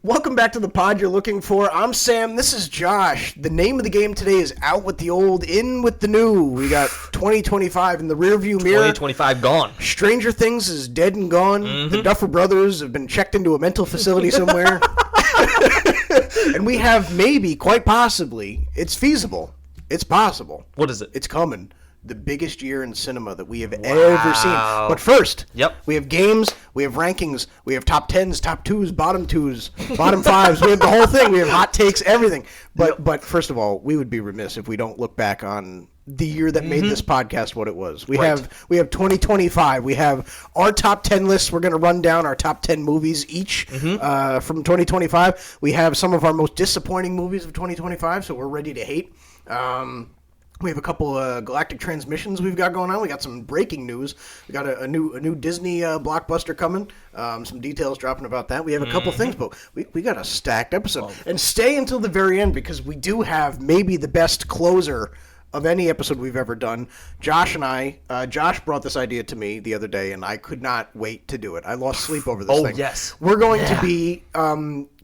Welcome back to the pod you're looking for. I'm Sam. This is Josh. The name of the game today is Out with the Old, In with the New. We got 2025 in the rearview mirror. 2025 gone. Stranger Things is dead and gone. Mm-hmm. The Duffer Brothers have been checked into a mental facility somewhere. And we have maybe, quite possibly, it's feasible. It's possible. What is it? It's coming. The biggest year in cinema that we have ever seen. But first, we have games, we have rankings, we have top 10s, top 2s, bottom 5s. We have the whole thing. We have hot takes, everything. But first of all, we would be remiss if we don't look back on the year that made this podcast what it was. We have 2025. We have our top 10 lists. We're going to run down our top 10 movies each from 2025. We have some of our most disappointing movies of 2025, so we're ready to hate. We have a couple galactic transmissions we've got going on. We got some breaking news. We got a new Disney blockbuster coming. Some details dropping about that. We have a couple things, but we got a stacked episode. And stay until the very end because we do have maybe the best closer of any episode we've ever done. Josh and I, Josh brought this idea to me the other day, and I could not wait to do it. I lost sleep over this thing. Oh, yes. We're going to be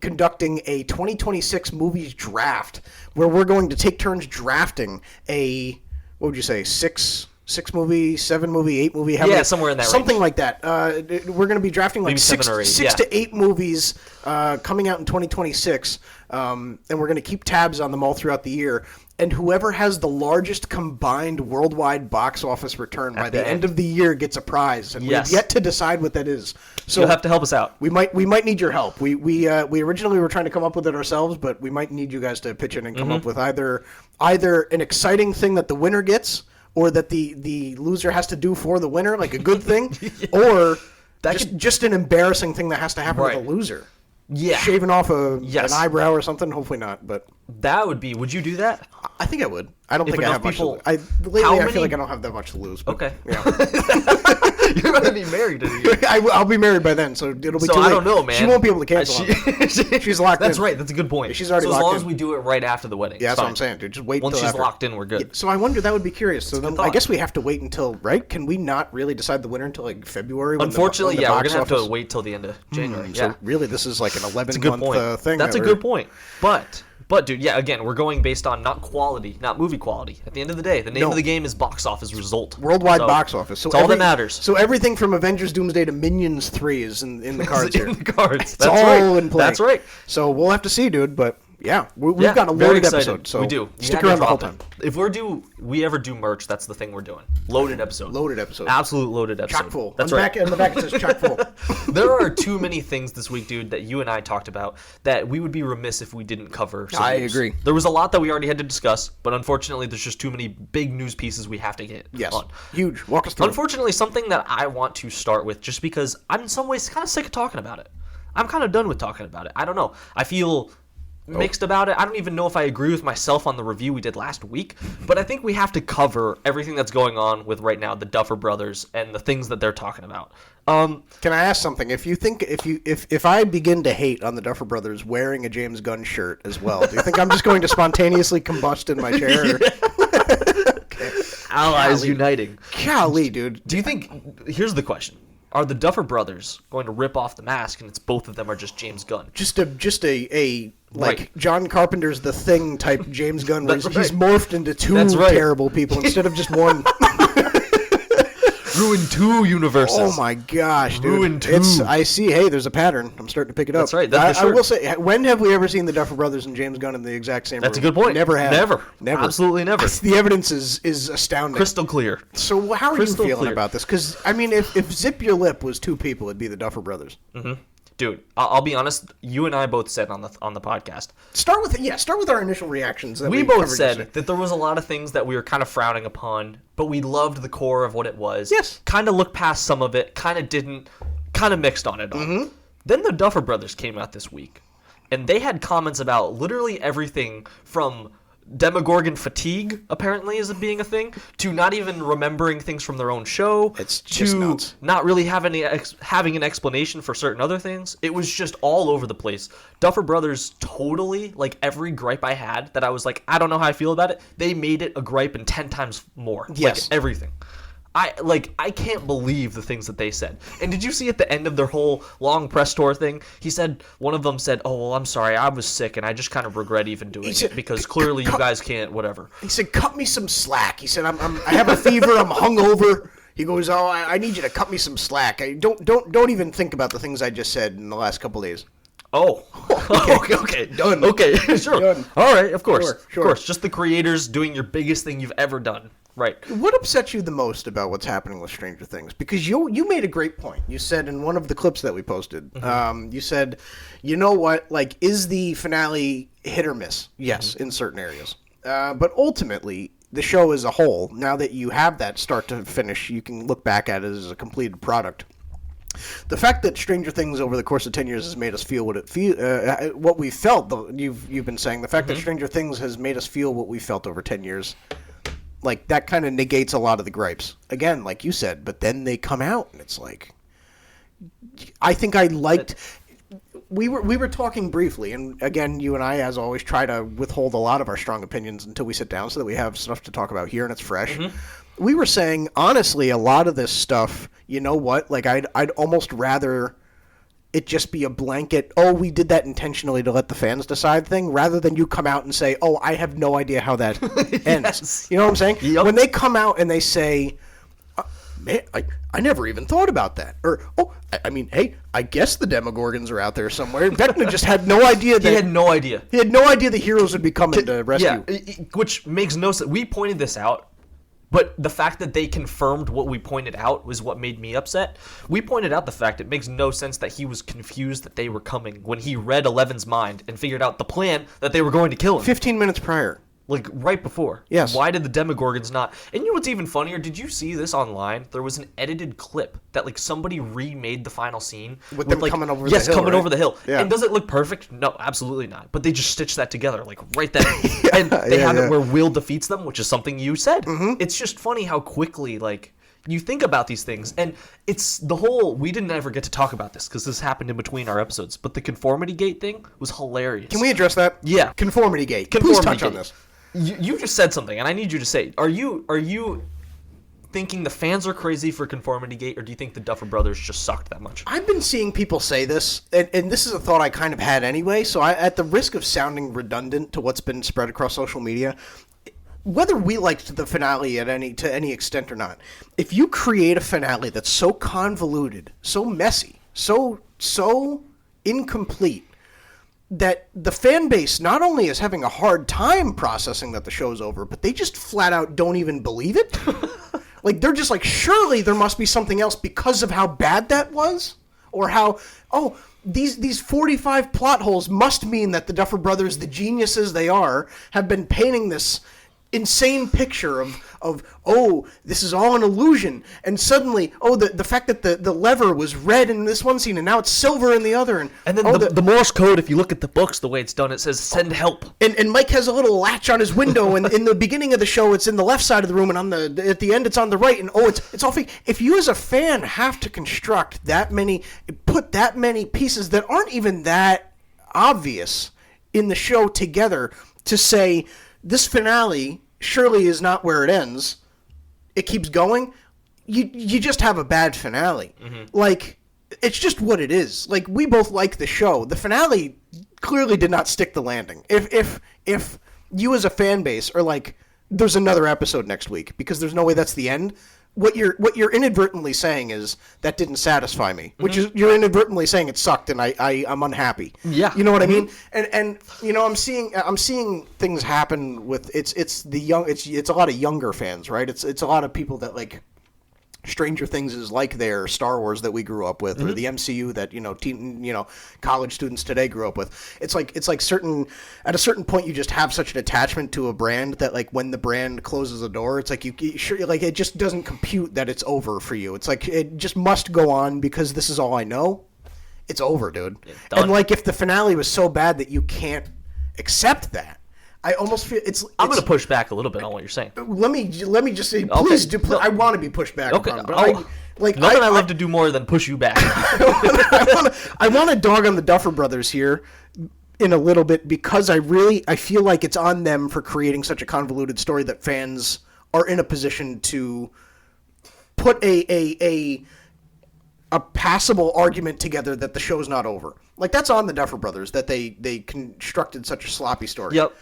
conducting a 2026 movies draft where we're going to take turns drafting a, what would you say, six movie, 7 movie, 8 movie? Somewhere in that something range. like that. We're going to be drafting like maybe 6 8, to 8 movies coming out in 2026, and we're going to keep tabs on them all throughout the year. And whoever has the largest combined worldwide box office return by the end of the year gets a prize, and we've yet to decide what that is. So you'll have to help us out. We might need your help. We originally were trying to come up with it ourselves, but we might need you guys to pitch in and come up with either an exciting thing that the winner gets, or that the loser has to do for the winner, like a good thing, or just an embarrassing thing that has to happen to the loser. Yeah. Shaving off an eyebrow or something. Hopefully not, but that would be. Would you do that? I think I would. I don't think I have much to lose. I feel like I don't have that much to lose. But, okay. Yeah. You're going to be married in a year. I'll be married by then, so it'll be too late. I don't know, man. She won't be able to cancel She's locked in. That's right. That's a good point. She's already locked in. As long as we do it right after the wedding. Yeah, that's what I'm saying, dude. Just wait Once until she's locked in, we're good. Yeah, so I wonder, that would be curious. So then I guess we have to wait until, right? Can we not really decide the winner until like February? Unfortunately, we're going to have to wait till the end of January. So really, this is like an 11-month thing. That's a good point. But, dude, again, we're going based on not quality, not movie quality. At the end of the day, the name of the game is box office result. Worldwide box office. So it's all that matters. So everything from Avengers Doomsday to Minions 3 is in the cards here. In the cards. It's all in play. That's right. So we'll have to see, dude, but... Yeah, we've got a loaded episode, so we do. Stick around the whole time. If we ever do merch, that's the thing we're doing. Loaded episode. Loaded episode. Absolute loaded episode. Chock full. That's right. On the back it says chock full. There are too many things this week, dude, that you and I talked about that we would be remiss if we didn't cover. I agree. There was a lot that we already had to discuss, but unfortunately, there's just too many big news pieces we have to get on. Huge. Walk us through. Unfortunately, something that I want to start with, just because I'm in some ways kind of sick of talking about it. I'm kind of done with talking about it. I don't know. I feel mixed about it. I don't even know if I agree with myself on the review we did last week, but I think we have to cover everything that's going on with right now the Duffer Brothers and the things that they're talking about. Can I ask something? If I begin to hate on the Duffer Brothers wearing a James Gunn shirt as well, do you think I'm just going to spontaneously combust in my chair? Okay. Allies uniting. Golly, dude. Do you think? Here's the question. Are the Duffer Brothers going to rip off the mask and it's both of them are just James Gunn? Just a John Carpenter's The Thing type James Gunn where he's morphed into two terrible people instead of just one. Ruined 2 universes. Oh my gosh, dude. Ruined 2. I see, hey, there's a pattern. I'm starting to pick it up. That's right. I will say, when have we ever seen the Duffer Brothers and James Gunn in the exact same room? That's a good point. Never have. Never. Absolutely never. The evidence is astounding. Crystal clear. So how are you feeling about this? Because, I mean, if Zip Your Lip was 2 people, it'd be the Duffer Brothers. Mm-hmm. Dude, I'll be honest. You and I both said on the podcast. Start with our initial reactions. We both said that there was a lot of things that we were kind of frowning upon, but we loved the core of what it was. Yes. Kind of looked past some of it. Kind of didn't. Kind of mixed on it all. Mm-hmm. Then the Duffer Brothers came out this week, and they had comments about literally everything from Demogorgon fatigue, apparently, is being a thing, to not even remembering things from their own show, it's just nuts. Not really having an explanation for certain other things. It was just all over the place. Duffer Brothers totally, like every gripe I had that I was like, I don't know how I feel about it, they made it a gripe and 10 times more. Yes. Like everything. I can't believe the things that they said. And did you see at the end of their whole long press tour thing? One of them said, "Oh, well, I'm sorry, I was sick, and I just kind of regret even doing it because clearly you guys can't, whatever." He said, "Cut me some slack." He said, I have a fever, I'm hungover." He goes, "Oh, I need you to cut me some slack. Don't even think about the things I just said in the last couple of days." Oh, okay, done. Okay, sure. Done. All right, of course, Sure. Of course. Just the creators doing your biggest thing you've ever done. Right. What upsets you the most about what's happening with Stranger Things? Because you made a great point. You said in one of the clips that we posted, you said, you know what, like, is the finale hit or miss? Yes, in certain areas. But ultimately, the show as a whole, now that you have that start to finish, you can look back at it as a completed product. The fact that Stranger Things over the course of 10 years has made us feel what we felt, you've been saying, the fact that Stranger Things has made us feel what we felt over 10 years, like, that kind of negates a lot of the gripes. Again, like you said, but then they come out, and it's like, I think I liked... We were talking briefly, and again, you and I, as always, try to withhold a lot of our strong opinions until we sit down so that we have stuff to talk about here and it's fresh. We were saying, honestly, a lot of this stuff, you know what, like, I'd almost rather it just be a blanket, "Oh, we did that intentionally to let the fans decide" thing, rather than you come out and say, "Oh, I have no idea how that ends." Yes. You know what I'm saying? Yep. When they come out and they say, "Man, I never even thought about that," or, "Oh, I mean, hey, I guess the Demogorgons are out there somewhere." Vecna just had no idea that... He had no idea. He had no idea the heroes would be coming to rescue. Yeah, which makes no sense. We pointed this out, but the fact that they confirmed what we pointed out was what made me upset. We pointed out the fact it makes no sense that he was confused that they were coming when he read Eleven's mind and figured out the plan that they were going to kill him. 15 minutes prior. Like, right before. Yes. Why did the Demogorgons not... And you know what's even funnier? Did you see this online? There was an edited clip that, like, somebody remade the final scene. With them, like, coming over the hill, yes, coming over the hill. Yeah. And does it look perfect? No, absolutely not. But they just stitched that together, like, right then. And they have it where Will defeats them, which is something you said. It's just funny how quickly, like... You think about these things, and it's the whole... We didn't ever get to talk about this, because this happened in between our episodes, but the conformity gate thing was hilarious. Can we address that? Yeah. Conformity gate. Please touch on this. You just said something, and I need you to say, are you thinking the fans are crazy for Conformity Gate, or do you think the Duffer Brothers just sucked that much? I've been seeing people say this, and this is a thought I kind of had anyway, so at the risk of sounding redundant to what's been spread across social media, whether we liked the finale to any extent or not, if you create a finale that's so convoluted, so messy, so incomplete, that the fan base not only is having a hard time processing that the show's over, but they just flat out don't even believe it. Like, they're just like, surely there must be something else because of how bad that was? Or how, oh, these 45 plot holes must mean that the Duffer Brothers, the geniuses they are, have been painting this insane picture of oh, this is all an illusion, and suddenly, oh, the fact that the lever was red in this one scene and now it's silver in the other, and then the Morse code, if you look at the books, the way it's done, it says send help, and Mike has a little latch on his window, and in the beginning of the show it's in the left side of the room, and at the end it's on the right, and oh, it's all fake. If you as a fan have to construct put that many pieces that aren't even that obvious in the show together to say this finale surely is not where it ends, it keeps going, you just have a bad finale. Like, it's just what it is. Like, we both like the show. The finale clearly did not stick the landing. If you as a fan base are like, there's another episode next week because there's no way that's the end, what you're inadvertently saying is that didn't satisfy me, which is you're inadvertently saying it sucked and I'm unhappy. Yeah, you know what I mean. And you know, I'm seeing things happen with it's a lot of younger fans, right? It's a lot of people that like Stranger Things is like their Star Wars that we grew up with, or the MCU that college students today grew up with. It's like at a certain point you just have such an attachment to a brand that like when the brand closes the door, it's like it just doesn't compute that it's over for you. It's like it just must go on because this is all I know. It's over, dude. And like if the finale was so bad that you can't accept that, I almost feel I'm going to push back a little bit on what you're saying. Let me just say, please do. I want to be pushed back. Okay. Upon, but nothing I love to do more than push you back. I want to dog on the Duffer Brothers here in a little bit because I feel like it's on them for creating such a convoluted story that fans are in a position to put a passable argument together that the show's not over. Like, that's on the Duffer Brothers that they constructed such a sloppy story. Yep.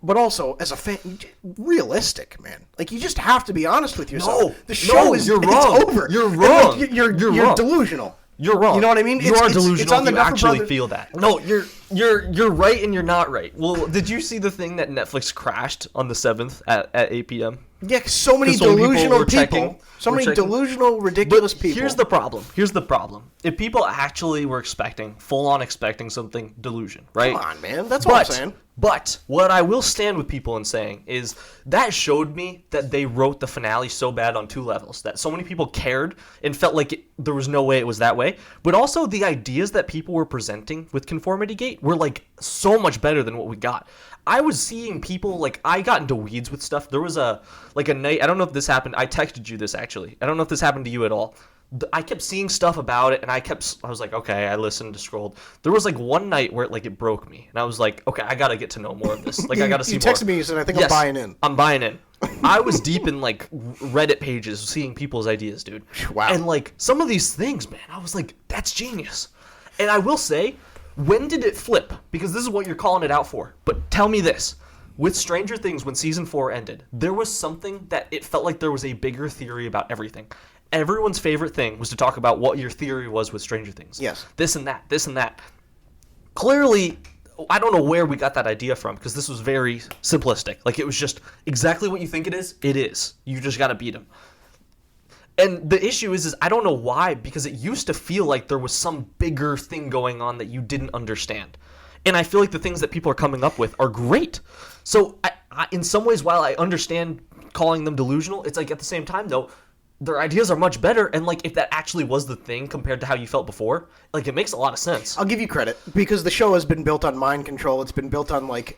But also, as a fan, realistic, man. Like, you just have to be honest with yourself. No, the show you're wrong. It's over. You're wrong. Like, you're wrong. delusional. You're wrong. You know what I mean? You are delusional. It's on the you Duffer actually Brothers. feel that. No, you're right and you're not right. Well, did you see the thing that Netflix crashed on the 7th at 8 p.m.? Yeah, so many delusional people. So many checking. delusional, ridiculous people. Here's the problem. If people actually were full-on expecting something, delusion, right? Come on, man. That's what I'm saying. But what I will stand with people in saying is that showed me that they wrote the finale so bad on two levels. That so many people cared and felt like there was no way it was that way. But also the ideas that people were presenting with Conformity Gate were like so much better than what we got. I was seeing people, like, I got into weeds with stuff. There was a night, I don't know if this happened. I texted you this, actually. I don't know if this happened to you at all. I kept seeing stuff about it, and I was like, okay, I listened, scrolled. There was, like, one night where, it broke me. And I was like, okay, I got to get to know more of this. Like, I got to see more. You texted me, you said, I think I'm buying in. I'm buying in. I was deep in, like, Reddit pages seeing people's ideas, dude. Wow. And, like, some of these things, man, I was like, that's genius. And I will say, when did it flip? Because this is what you're calling it out for. But tell me this. With Stranger Things, when Season 4 ended, there was something that it felt like there was a bigger theory about everything. Everyone's favorite thing was to talk about what your theory was with Stranger Things. Yes. This and that, this and that. Clearly, I don't know where we got that idea from, because this was very simplistic. Like, it was just exactly what you think it is. It is. You just got to beat them. And the issue is I don't know why, because it used to feel like there was some bigger thing going on that you didn't understand. And I feel like the things that people are coming up with are great. So I, in some ways, while I understand calling them delusional, it's like at the same time, though, their ideas are much better. And like if that actually was the thing compared to how you felt before, like it makes a lot of sense. I'll give you credit because the show has been built on mind control. It's been built on like,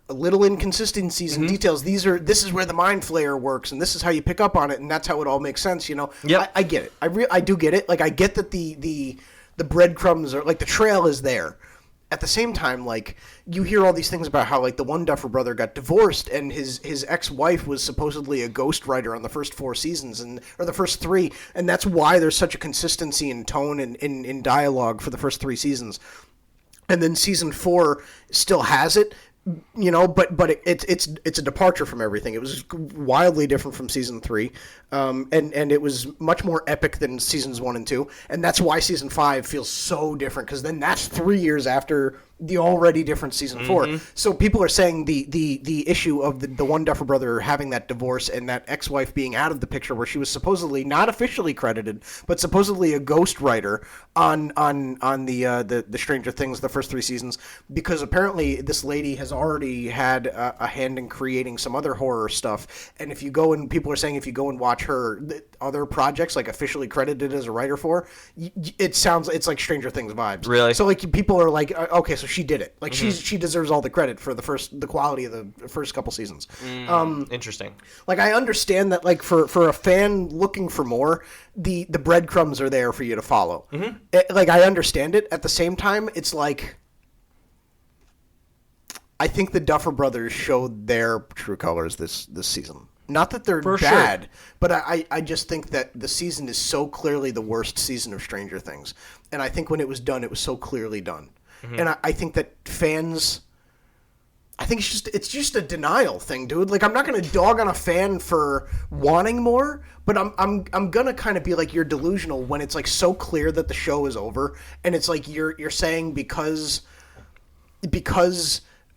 little inconsistencies and details. This is where the mind flayer works, and this is how you pick up on it, and that's how it all makes sense. You know, Yep. I get it. I do get it. Like I get that the breadcrumbs are like the trail is there. At the same time, like, you hear all these things about how, like, the one Duffer brother got divorced and his ex-wife was supposedly a ghostwriter on the first 4 seasons, or the first 3, and that's why there's such a consistency in tone and in dialogue for the first 3 seasons. And then season 4 still has it, you know, but it's a departure from everything. It was wildly different from season 3, and it was much more epic than seasons 1 and 2, and that's why season 5 feels so different, because then that's 3 years after the already different season 4. So people are saying the issue of the one Duffer brother having that divorce and that ex-wife being out of the picture, where she was supposedly not officially credited, but supposedly a ghostwriter on the Stranger Things, the first 3 seasons, because apparently this lady has already had a hand in creating some other horror stuff. And if you go and people are saying if you go and watch her other projects, like officially credited as a writer for, it's like Stranger Things vibes. Really? So like people are like, okay, so she did it. Like she deserves all the credit for the quality of the first couple seasons. Interesting. Like I understand that, like for a fan looking for more, the breadcrumbs are there for you to follow. Like I understand it. At the same time, it's like I think the Duffer Brothers showed their true colors this season. Not that they're bad, but I just think that the season is so clearly the worst season of Stranger Things. And I think when it was done, it was so clearly done. And I think that fans, I think it's just a denial thing, dude. Like I'm not gonna dog on a fan for wanting more, but I'm gonna kind of be like, you're delusional when it's like so clear that the show is over, and it's like you're saying because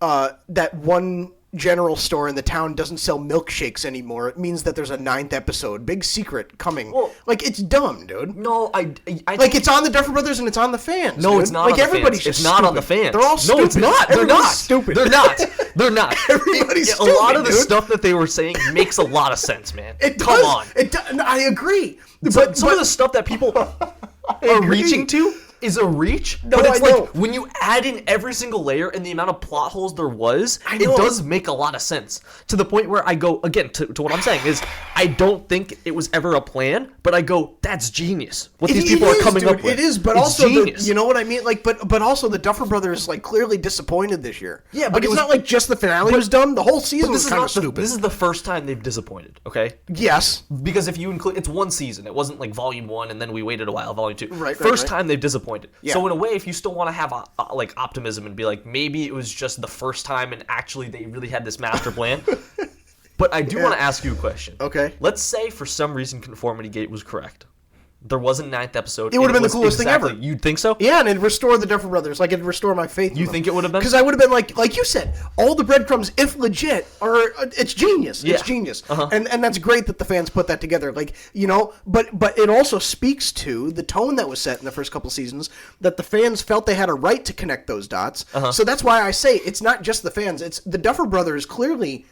that one general store in the town doesn't sell milkshakes anymore, it means that there's a 9th episode, big secret coming. Well, like it's dumb, dude. No, I like it's on the Duffer Brothers and it's on the fans. No, dude. it's not. Like on the everybody's fans. It's stupid. not on the fans. They're all stupid. No, it's not. They're Everybody's not stupid. They're not. They're not. Everybody's stupid. A lot of the dude. stuff that they were saying makes a lot of sense, man. It does. Come on. It does. I agree. But some of the stuff that people are reaching to is a reach, but it's like when you add in every single layer and the amount of plot holes there was, it does make a lot of sense. To the point where I go, again, to what I'm saying is, I don't think it was ever a plan, but I go, that's genius. What these people are coming up with. It is, but also, you know what I mean? Like, but also the Duffer Brothers like clearly disappointed this year. Yeah, but like, it's not like just the finale was dumb. The whole season was kind of stupid. This is the first time they've disappointed. Okay. Yes. Because if you include, it's one season. It wasn't like volume 1 and then we waited a while, volume 2. Right. First time they've disappointed. Yeah. So in a way, if you still want to have like optimism and be like, maybe it was just the first time and actually they really had this master plan. But I do want to ask you a question. Okay. Let's say for some reason Conformity Gate was correct. There was a 9th episode. It would have been the coolest thing ever. You'd think so? Yeah, and it'd restore the Duffer Brothers. Like, it'd restore my faith in them. You think it would have been? Because I would have been like you said, all the breadcrumbs, if legit, are it's genius. Yeah. It's genius. Uh-huh. And that's great that the fans put that together. Like, you know, but it also speaks to the tone that was set in the first couple seasons, that the fans felt they had a right to connect those dots. Uh-huh. So that's why I say it's not just the fans. It's the Duffer Brothers clearly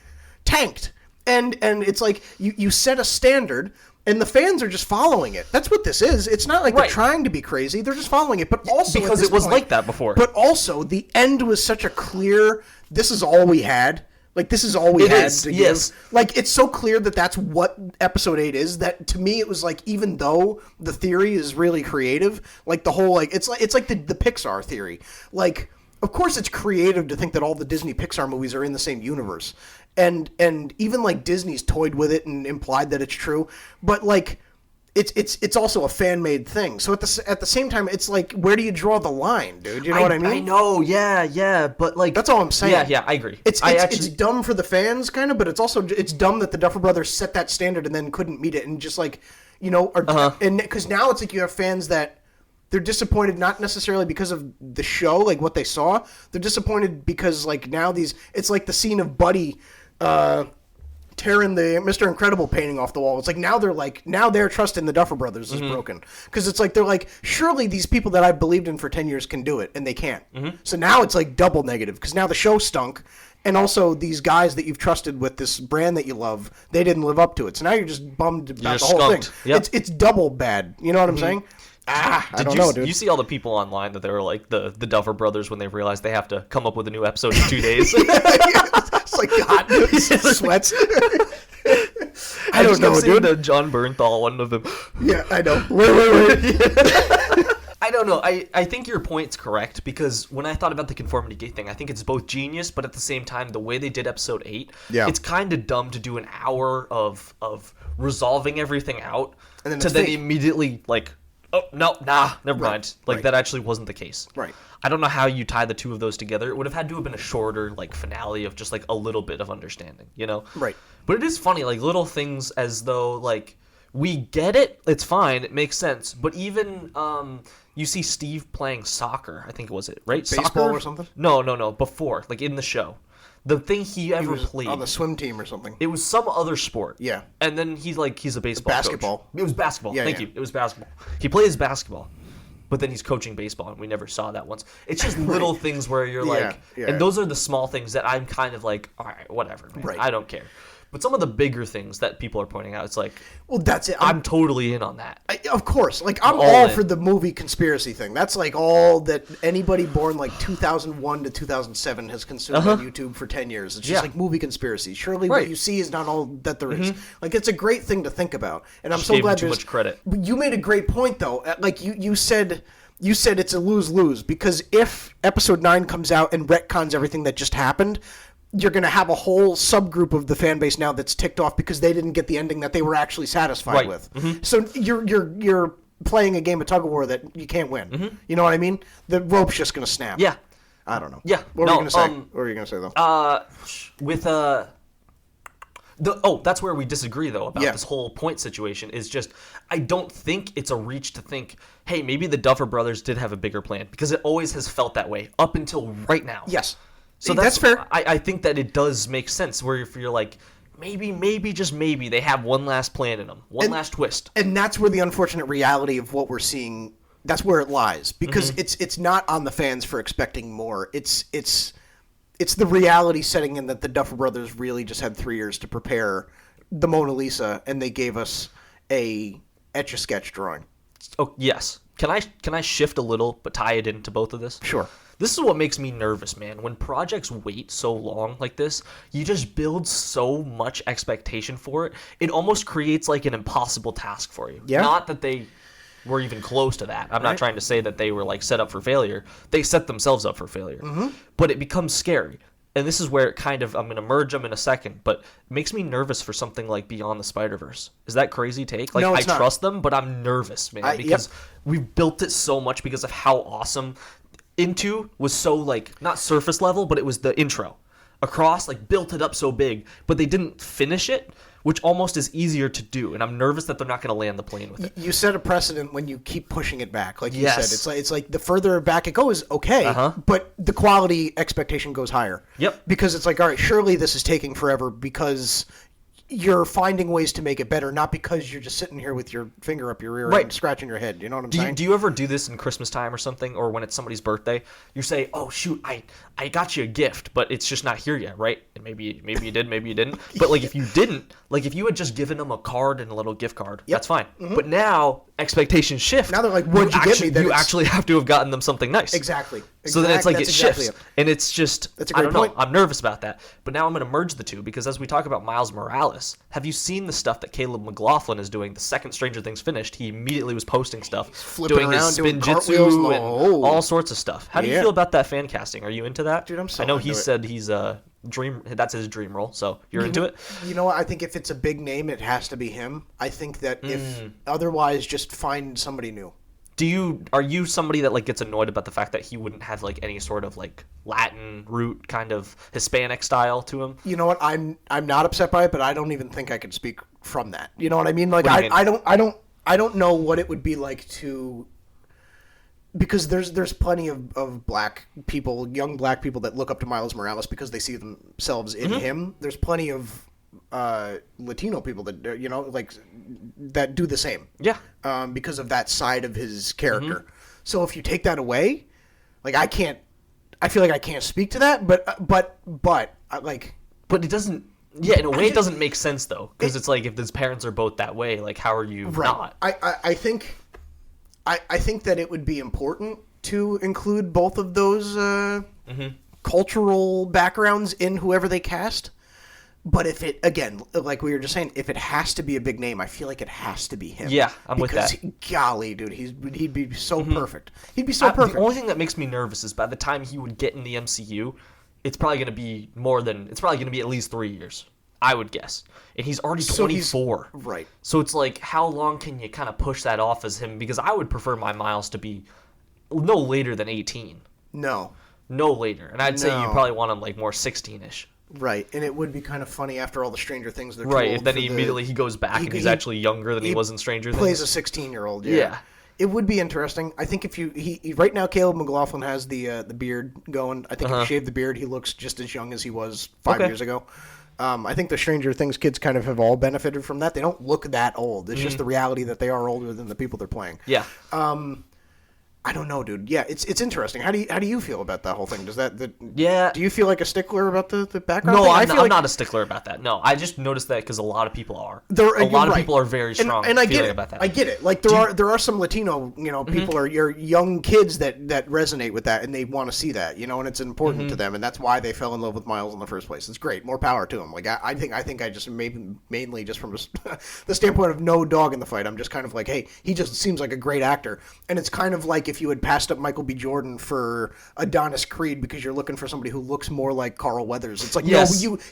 tanked. And it's like you set a standard, and the fans are just following it. That's what this is. It's not like they're trying to be crazy. They're just following it. But also because it was like that before. But also the end was such a clear. This is all we had. Like, this is all we had to give. Like, it's so clear that that's what episode 8 is, that to me it was like, even though the theory is really creative, like the whole it's like the Pixar theory. Like, of course it's creative to think that all the Disney Pixar movies are in the same universe. And even like Disney's toyed with it and implied that it's true, but like it's also a fan made thing. So at the same time, it's like, where do you draw the line, dude? You know what I mean? I know, yeah, but like that's all I'm saying. Yeah, I agree. It's dumb for the fans, kind of, but it's dumb that the Duffer Brothers set that standard and then couldn't meet it, and just like, you know, and because now it's like you have fans that. They're disappointed not necessarily because of the show, like what they saw. They're disappointed because like now it's like the scene of Buddy tearing the Mr. Incredible painting off the wall. It's like now their trust in the Duffer Brothers is broken. Because it's like they're like, surely these people that I've believed in for 10 years can do it, and they can't. Mm-hmm. So now it's like double negative, because now the show stunk, and also these guys that you've trusted with this brand that you love, they didn't live up to it. So now you're just bummed about the whole thing. Yep. It's double bad. You know what I'm saying? I don't know, dude. You see all the people online that they were like the Duffer Brothers when they realized they have to come up with a new episode in 2 days. It's like hot dude, sweats. I don't know, dude. The John Bernthal, one of them. Yeah, I know. Wait. I don't know. I think your point's correct, because when I thought about the Conformity Gate thing, I think it's both genius, but at the same time, the way they did episode 8, it's kind of dumb to do an hour of resolving everything out and then immediately like, oh, no, never mind. Like, that actually wasn't the case. Right. I don't know how you tie the two of those together. It would have had to have been a shorter, like, finale of just, like, a little bit of understanding, you know? Right. But it is funny, like, little things as though, like, we get it. It's fine. It makes sense. But even, you see Steve playing soccer, I think it was it, right? Baseball soccer? Or something? No, before, like, in the show. The thing he ever played on the swim team or something. It was some other sport. Yeah. And then he's a baseball basketball. coach. It was basketball. Yeah, Thank you. It was basketball. He plays basketball, but then he's coaching baseball, and we never saw that once. It's just little things where you're like, and those are the small things that I'm kind of like, all right, whatever, man. Right. I don't care. But some of the bigger things that people are pointing out, it's like, well, that's it. I'm totally in on that. Of course. Like, I'm all for the movie conspiracy thing. That's like all that anybody born like 2001 to 2007 has consumed on YouTube for 10 years. It's just like movie conspiracy. Surely what you see is not all that there is. Like, it's a great thing to think about. And I'm so glad too much credit. You made a great point, though. Like, you said it's a lose-lose, because if episode 9 comes out and retcons everything that just happened, you're going to have a whole subgroup of the fan base now that's ticked off because they didn't get the ending that they were actually satisfied with. Mm-hmm. So you're playing a game of tug-of-war that you can't win. Mm-hmm. You know what I mean? The rope's just going to snap. Yeah. I don't know. Yeah. What were you going to say? What were you going to say, though? That's where we disagree, though, about this whole point situation. Is just, I don't think it's a reach to think, hey, maybe the Duffer Brothers did have a bigger plan, because it always has felt that way up until right now. Yes. So that's fair. I think that it does make sense, where if you're like, maybe, just maybe, they have one last plan in them, last twist. And that's where the unfortunate reality of what we're seeing, that's where it lies. Because it's not on the fans for expecting more. It's the reality setting in that the Duffer Brothers really just had 3 years to prepare the Mona Lisa, and they gave us a Etch-a-Sketch drawing. Oh, yes. Can I shift a little, but tie it into both of this? Sure. This is what makes me nervous, man. When projects wait so long like this, you just build so much expectation for it. It almost creates like an impossible task for you. Yeah. Not that they were even close to that. I'm not trying to say that they were like set up for failure. They set themselves up for failure. But it becomes scary. And this is where it kind of, I'm going to merge them in a second, but it makes me nervous for something like Beyond the Spider-Verse. Is that crazy take? Like, no, I trust them, but I'm nervous, man, because we've built it so much because of how awesome Into was so, like, not surface level, but it was the intro. Across, like, built it up so big, but they didn't finish it, which almost is easier to do, and I'm nervous that they're not going to land the plane with it. You set a precedent when you keep pushing it back, like you said. It's like the further back it goes, okay, but the quality expectation goes higher. Yep. Because it's like, all right, surely this is taking forever because you're finding ways to make it better, not because you're just sitting here with your finger up your rear and scratching your head. You know what I'm saying? Do you ever do this in Christmas time or something, or when it's somebody's birthday? You say, "Oh shoot, I got you a gift, but it's just not here yet, right?" And maybe you did, maybe you didn't. But like if you didn't, like if you had just given them a card and a little gift card, that's fine. But now expectations shift. Now they're like, "What'd you get me?" You actually have to have gotten them something nice. Exactly. So then it's like it shifts, and it's just That's a great point. I'm nervous about that. But now I'm going to merge the two because as we talk about Miles Morales, have you seen the stuff that Caleb McLaughlin is doing? The second Stranger Things finished, he immediately was posting stuff, doing his spin jitsu and all sorts of stuff. How do you feel about that fan casting? Are you into that? Dude, I'm so I know into he it. said he's that's his dream role, so you're into it? You know what? I think if it's a big name, it has to be him. I think that if otherwise, just find somebody new. Are you somebody that like gets annoyed about the fact that he wouldn't have like any sort of like Latin root kind of Hispanic style to him? You know what? I'm not upset by it, but I don't even think I could speak from that. You know what I mean? Like What do you mean? I don't know what it would be like to, because there's plenty of black people, young black people that look up to Miles Morales because they see themselves in him. There's plenty of Latino people that like that do the same. Yeah. Because of that side of his character. So if you take that away, like I feel like I can't speak to that, but it doesn't. Yeah, in a way, it doesn't make sense though, because it's like if his parents are both that way, like how are you not? I think that it would be important to include both of those cultural backgrounds in whoever they cast. But if it, again, like we were just saying, if it has to be a big name, I feel like it has to be him. Yeah, I'm with that. Because, golly, dude, he'd be so perfect. He'd be so perfect. The only thing that makes me nervous is by the time he would get in the MCU, it's probably going to be at least 3 years, I would guess. And he's already 24. Right. So it's like, how long can you kind of push that off as him? Because I would prefer my Miles to be no later than 18. No later. And I'd say you probably want him like more 16-ish. Right, and it would be kind of funny after all the Stranger Things. They're right, and then immediately he goes back and he's actually younger than he was in Stranger Things. Plays a 16-year-old. Yeah. It would be interesting. I think if he right now Caleb McLaughlin has the beard going. I think if he shaved the beard, he looks just as young as he was 5 years ago. I think the Stranger Things kids kind of have all benefited from that. They don't look that old. It's just the reality that they are older than the people they're playing. Yeah. I don't know, dude. Yeah, it's interesting. How do you feel about that whole thing? Yeah. Do you feel like a stickler about the background? No, thing? I'm not a stickler about that. No, I just noticed that because a lot of people are. A lot of people are very strong and I get it. about that. I get it. Like there are some Latino, people or your young kids that resonate with that and they want to see that, and it's important to them, and that's why they fell in love with Miles in the first place. It's great. More power to them. Like I think I just mainly just from the standpoint of no dog in the fight. I'm just kind of like, hey, he just seems like a great actor, and it's kind of like if you had passed up Michael B. Jordan for Adonis Creed because you're looking for somebody who looks more like Carl Weathers. It's like, no,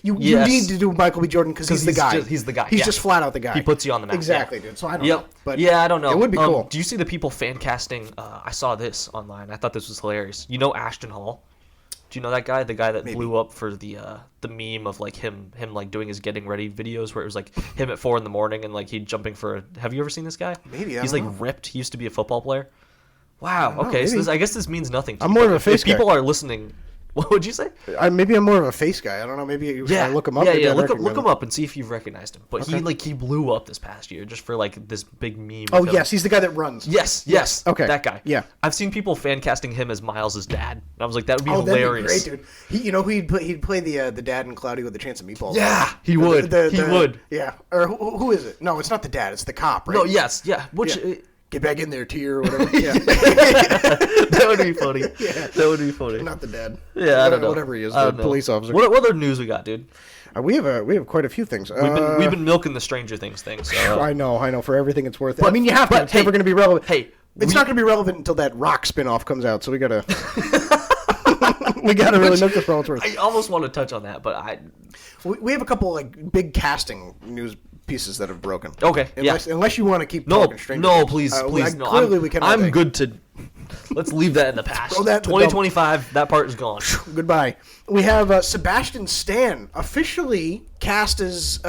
you need to do Michael B. Jordan because he's the guy. He's the guy. He's just flat out the guy. He puts you on the map. Exactly, dude. So I don't know. But I don't know. It would be cool. Do you see the people fan casting? I saw this online. I thought this was hilarious. You know Ashton Hall? Do you know that guy? The guy that blew up for the meme of like him like doing his getting ready videos where it was like him at 4 a.m. and like he jumping for have you ever seen this guy? Maybe. He's like ripped. He used to be a football player. Wow. Okay. So I guess this means nothing to I'm you, more of a face guy. If people are listening, what would you say? Maybe I'm more of a face guy. I don't know. Maybe I look him up. Yeah. Look him up and see if you've recognized him. But he blew up this past year just for like this big meme. Oh yes, he's the guy that runs. Yes. Okay. That guy. Yeah. I've seen people fan casting him as Miles' dad. And I was like, that would be hilarious. That'd be great, dude. He'd play the dad in Cloudy with a Chance of Meatballs. Yeah, he would. He would. Yeah. Or who is it? No, it's not the dad. It's the cop, right? No. Yes. Yeah. Which. Get back in there, Tyr, or whatever. Yeah. That would be funny. Yeah. That would be funny. Not the dad. Yeah, I don't know. Whatever he is, the police officer. What other news we got, dude? We have quite a few things. We've been milking the Stranger Things thing. So. I know. For everything it's worth. I mean, you have to. It's never going to be relevant. Hey, it's not going to be relevant until that Rock spinoff comes out. So we gotta. We gotta really milk this for all it's worth. I almost want to touch on that, but we have a couple like big casting news pieces that have broken. Okay. Unless you want to keep talking Stranger Things. Please. No. Clearly, we can. I'm good to. Let's leave that in the past. 2025, that part is gone. Goodbye. We have Sebastian Stan officially cast as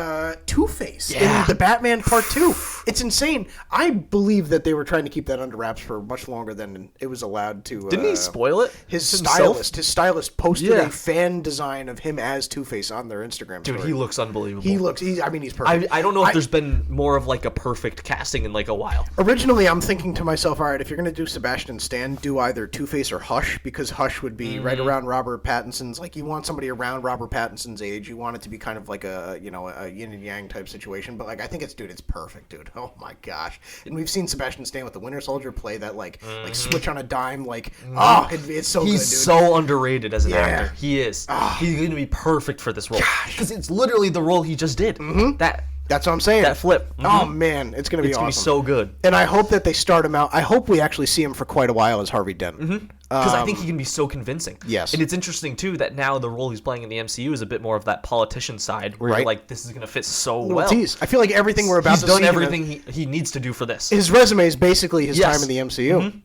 Two-Face in the Batman Part 2. It's insane. I believe that they were trying to keep that under wraps for much longer than it was allowed to. Didn't he spoil it? His stylist posted a fan design of him as Two-Face on their Instagram story. Dude, he looks unbelievable. He's perfect. I don't know if there's been more of like a perfect casting in like a while. Originally, I'm thinking to myself, all right, if you're going to do Sebastian Stan, do either Two-Face or Hush, because Hush would be right around Robert Pattinson's. Like, you want somebody around Robert Pattinson's age. You want it to be kind of like a yin and yang type situation. But like, I think it's perfect, dude. Oh my gosh! And we've seen Sebastian Stan with the Winter Soldier play that like switch on a dime. Like, it's so good, dude. He's so underrated as an actor. He is. He's going to be perfect for this role because it's literally the role he just did. That's what I'm saying. That flip. Oh, man. It's going to be awesome. It's going to be so good. And I hope that they start him out. I hope we actually see him for quite a while as Harvey Dent. Because I think he can be so convincing. Yes. And it's interesting, too, that now the role he's playing in the MCU is a bit more of that politician side where you're like, this is going to fit so well. Tease. I feel like everything we're about to see. He's done everything he needs to do for this. His resume is basically his time in the MCU.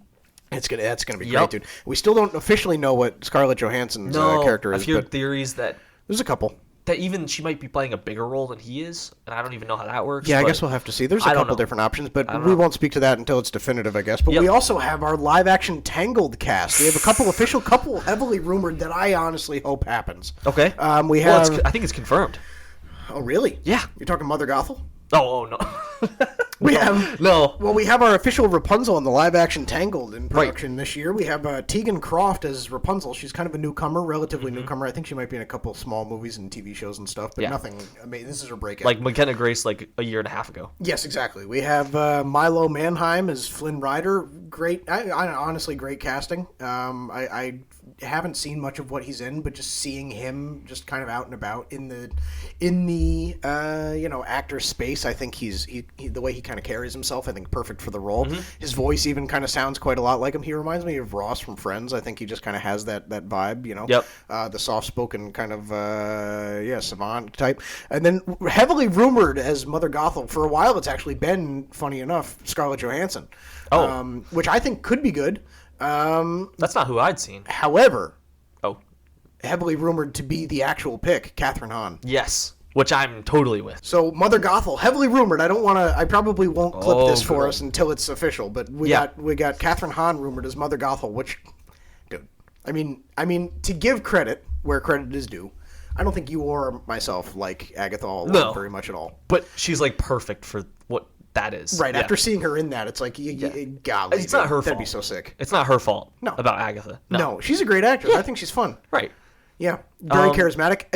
That's gonna be great, dude. We still don't officially know what Scarlett Johansson's character is. I've heard theories that... There's a couple. That even she might be playing a bigger role than he is, and I don't even know how that works. Yeah, I guess we'll have to see. There's a couple different options, but we won't speak to that until it's definitive, I guess. But we also have our live-action Tangled cast. We have a couple heavily rumored that I honestly hope happens. Okay. We have. I think it's confirmed. Oh, really? Yeah. You're talking Mother Gothel? Oh no. We have no. Well, we have our official Rapunzel in the live-action Tangled in production this year. We have Tegan Croft as Rapunzel. She's kind of a newcomer, relatively newcomer. I think she might be in a couple small movies and TV shows and stuff, but nothing amazing. This is her breakout. Like McKenna Grace, like a year and a half ago. Yes, exactly. We have Milo Manheim as Flynn Rider. Great, honestly, great casting. I haven't seen much of what he's in, but just seeing him just kind of out and about in the actor space, I think he the way he kind of carries himself, I think perfect for the role. His voice even kind of sounds quite a lot like him. He reminds me of Ross from Friends. I think he just kind of has that vibe, you know. Yep. The soft-spoken kind of savant type. And then heavily rumored as Mother Gothel for a while. It's actually been, funny enough, Scarlett Johansson. Which I think could be good. That's not who I'd seen. However, heavily rumored to be the actual pick, Catherine Hahn. Yes, which I'm totally with. So Mother Gothel, heavily rumored. I probably won't clip this for us until it's official. But we got Catherine Hahn rumored as Mother Gothel, which, dude, I mean, to give credit where credit is due, I don't think you or myself like Agatha All very much at all. But she's like perfect for what that is. Right. After seeing her in that, it's like, golly, it's not her fault. That'd be so sick. It's not her fault. No. About Agatha. No, she's a great actress. I think she's fun. Right. Yeah, very charismatic.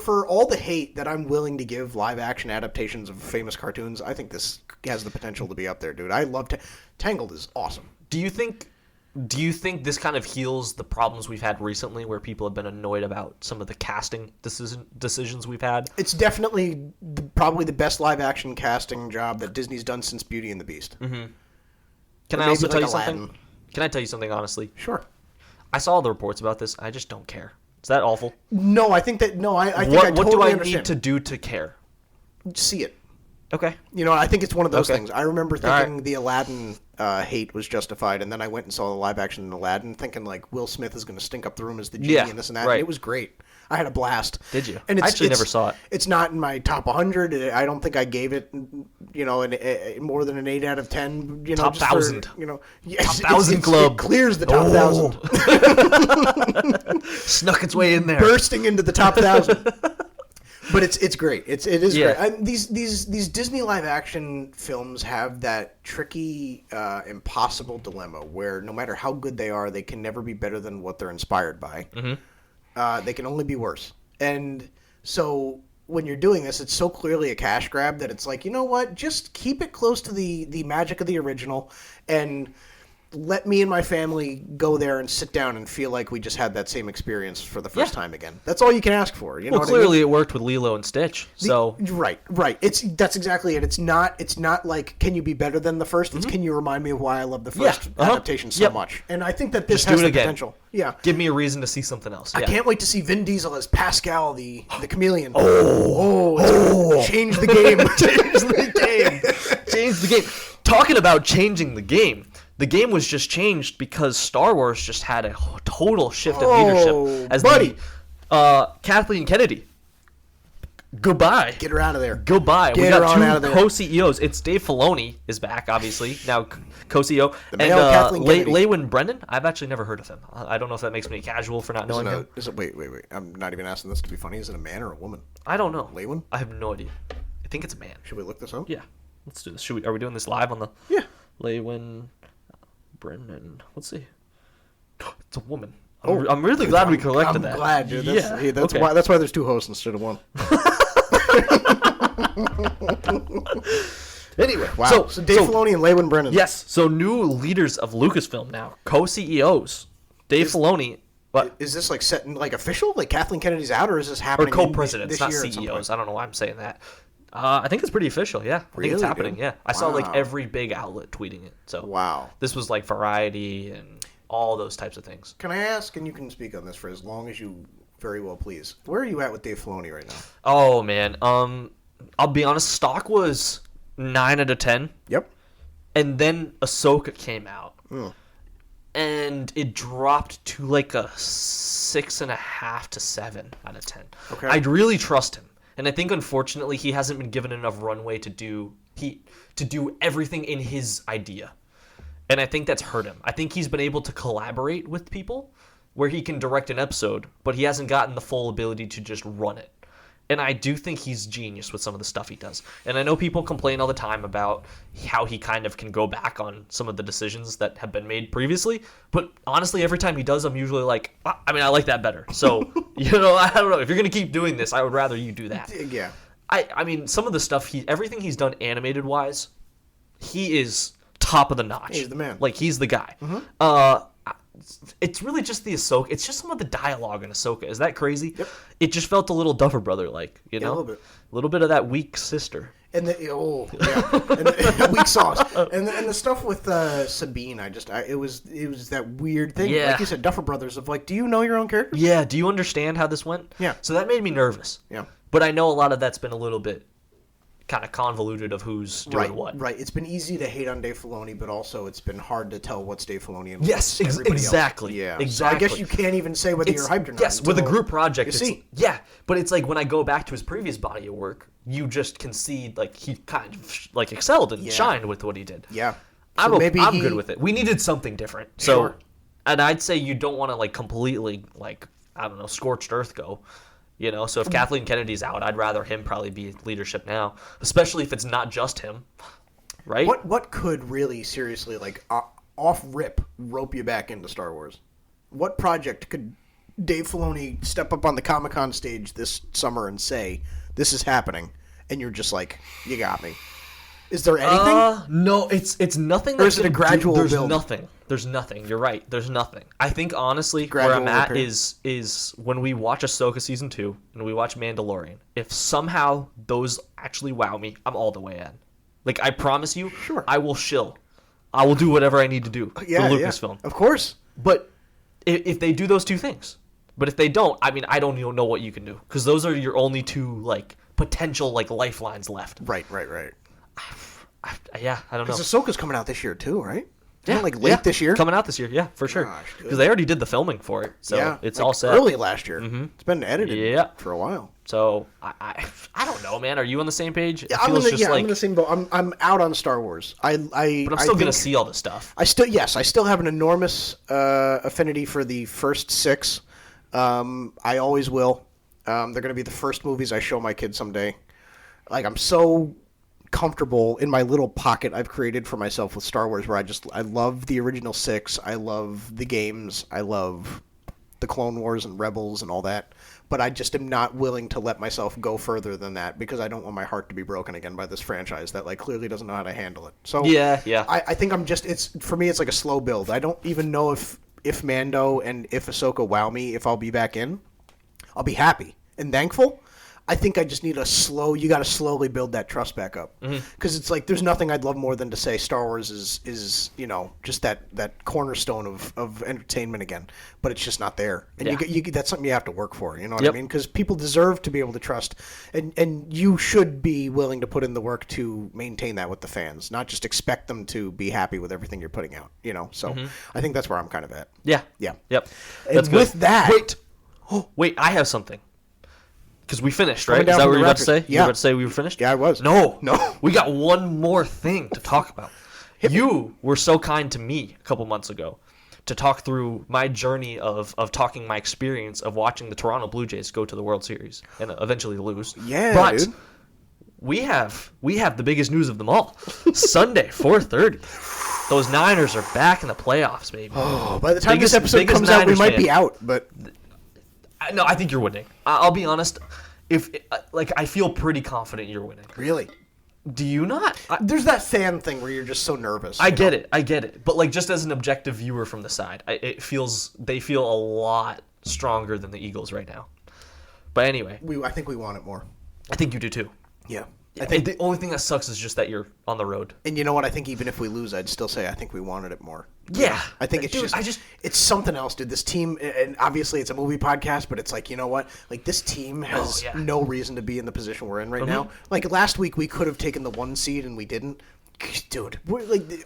For all the hate that I'm willing to give live action adaptations of famous cartoons, I think this has the potential to be up there, dude. I love Tangled is awesome. Do you think this kind of heals the problems we've had recently where people have been annoyed about some of the casting decisions we've had? It's definitely probably the best live action casting job that Disney's done since Beauty and the Beast. Can I also tell you something? Can I tell you something honestly? Sure. I saw all the reports about this. I just don't care. Is that awful? No, I think that I think what do I need to do to care? See it. Okay. I think it's one of those things. I remember thinking the Aladdin hate was justified, and then I went and saw the live action in Aladdin, thinking like Will Smith is going to stink up the room as the genie and this and that. Right. And it was great. I had a blast. Did you? And I actually never saw it. It's not in my top 100. I don't think I gave it, more than an 8 out of 10. Top 1,000. Top 1,000 club. It clears the top 1,000. Snuck its way in there. Bursting into the top 1,000. But it's great. It is great. These Disney live action films have that tricky, impossible dilemma where no matter how good they are, they can never be better than what they're inspired by. They can only be worse. And so when you're doing this, it's so clearly a cash grab that it's like, you know what? Just keep it close to the magic of the original, and let me and my family go there and sit down and feel like we just had that same experience for the first time again. That's all you can ask for. You know what clearly I mean? it worked with Lilo and Stitch. So right. That's exactly it. It's not like, can you be better than the first? It's can you remind me of why I love the first adaptation so much? And I think that this has the potential. Yeah. Give me a reason to see something else. I can't wait to see Vin Diesel as Pascal, the chameleon. Change the game. Change the game. Talking about changing the game. The game was just changed because Star Wars just had a total shift in leadership. As Kathleen Kennedy. Goodbye. Get her out of there. Goodbye. We got two co-CEOs. It's Dave Filoni is back, obviously, now co-CEO. And Lewin Brennan, I've actually never heard of him. I don't know if that makes me casual for not knowing him. Wait. I'm not even asking this to be funny. Is it a man or a woman? I don't know. Lewin? I have no idea. I think it's a man. Should we look this up? Yeah. Let's do this. Are we doing this live on the... Yeah. Lewin Brennan. Let's see. It's a woman. I'm really glad we collected that. I'm glad, dude. That's why there's two hosts instead of one. Anyway, wow. So Dave Filoni and Lewin Brennan. Yes. So new leaders of Lucasfilm now, co-CEOs. Dave Filoni. What is this like set in like official? Like Kathleen Kennedy's out, or is this happening? Or co-presidents, not CEOs. I don't know why I'm saying that. I think it's pretty official. Yeah, I think it's happening. Dude? Yeah, I saw like every big outlet tweeting it. So wow, this was like Variety and all those types of things. Can I ask, and you can speak on this for as long as you very well please. Where are you at with Dave Filoni right now? Oh man, I'll be honest. Stock was 9 out of 10. Yep. And then Ahsoka came out, and it dropped to like a 6.5 to 7 out of 10. Okay. I'd really trust him. And I think, unfortunately, he hasn't been given enough runway to do everything in his idea. And I think that's hurt him. I think he's been able to collaborate with people where he can direct an episode, but he hasn't gotten the full ability to just run it. And I do think he's genius with some of the stuff he does. And I know people complain all the time about how he kind of can go back on some of the decisions that have been made previously. But honestly, every time he does, I'm usually like, I like that better. So, I don't know. If you're going to keep doing this, I would rather you do that. Yeah. I mean, some of the stuff, everything he's done animated-wise, he is top of the notch. He's the man. Like, he's the guy. Mm-hmm. It's really just the Ahsoka. It's just some of the dialogue in Ahsoka. Is that crazy? Yep. It just felt a little Duffer Brother-like, a little bit. A little bit of that weak sister. And the weak sauce. And the stuff with Sabine, it was that weird thing. Yeah. Like you said, Duffer Brothers of like, do you know your own character? Yeah. Do you understand how this went? Yeah. So that made me nervous. Yeah. But I know a lot of that's been a little bit kind of convoluted of who's doing what. Right. It's been easy to hate on Dave Filoni, but also it's been hard to tell what's Dave Filoni and what's everybody exactly. else. Yeah, exactly. So I guess you can't even say whether you're hyped or not. Yes, with a group project. You see. Yeah, but it's like when I go back to his previous body of work, you just concede like he kind of like excelled and shined with what he did. Yeah. I'm good with it. We needed something different. So, sure. And I'd say you don't want to like completely like, I don't know, scorched earth go. So if Kathleen Kennedy's out, I'd rather him probably be leadership now, especially if it's not just him, right? What could really seriously like off rip rope you back into Star Wars? What project could Dave Filoni step up on the Comic-Con stage this summer and say, "This is happening," and you're just like, "You got me." Is there anything? No, it's nothing. Or is it a gradual build? Nothing. There's nothing. You're right. There's nothing. I think honestly, where I'm at is when we watch Ahsoka season 2 and we watch Mandalorian. If somehow those actually wow me, I'm all the way in. Like I promise you, sure, I will shill. I will do whatever I need to do for Lucasfilm. Of course. But if they do those two things, but if they don't, I mean, I don't even know what you can do because those are your only two like potential like lifelines left. Right. Yeah, I don't know. Because Ahsoka's coming out this year too, right? Yeah, like late this year. Coming out this year, yeah, for sure. Because they already did the filming for it, so it's all set. Early last year. Mm-hmm. It's been edited for a while. So I don't know, man. Are you on the some page? Yeah, I'm in the same boat. I'm out on Star Wars. But I'm still gonna see all this stuff. I still have an enormous affinity for the first 6. I always will. They're gonna be the first movies I show my kids someday. Like I'm so comfortable in my little pocket I've created for myself with Star Wars, where I love the original 6. I love the games. I love the Clone Wars and Rebels and all that. But I just am not willing to let myself go further than that because I don't want my heart to be broken again by this franchise that like clearly doesn't know how to handle it. So yeah. I think for me it's like a slow build. I don't even know if Mando and if Ahsoka wow me, if I'll be back in. I'll be happy and thankful. I think I just need you got to slowly build that trust back up. Because it's like, there's nothing I'd love more than to say Star Wars is just that cornerstone of entertainment again. But it's just not there. And that's something you have to work for, you know what I mean? Because people deserve to be able to trust. And you should be willing to put in the work to maintain that with the fans, not just expect them to be happy with everything you're putting out, So I think that's where I'm kind of at. Yeah. Yep. That's and with good. that... Wait, I have something. Because we finished, right? Is that what you were about to say? Yeah. You were about to say we were finished? Yeah, I was. No. We got one more thing to talk about. You were so kind to me a couple months ago to talk through my journey of talking my experience of watching the Toronto Blue Jays go to the World Series and eventually lose. Yeah, but dude. we have the biggest news of them all. Sunday, 4:30. Those Niners are back in the playoffs, baby. Oh, by the time this episode comes out, we might be out, but... No, I think you're winning. I'll be honest. I feel pretty confident you're winning. Really? Do you not? There's that fan thing where you're just so nervous. I get it. But just as an objective viewer from the side, they feel a lot stronger than the Eagles right now. But anyway, I think we want it more. I think you do too. Yeah. I think the only thing that sucks is just that you're on the road. And you know what? I think even if we lose, I'd still say I think we wanted it more. Yeah. I think it's something else, dude. This team, and obviously it's a movie podcast, but it's like, you know what? Like, this team has no reason to be in the position we're in right now. Like, last week we could have taken the 1 seed and we didn't. Dude,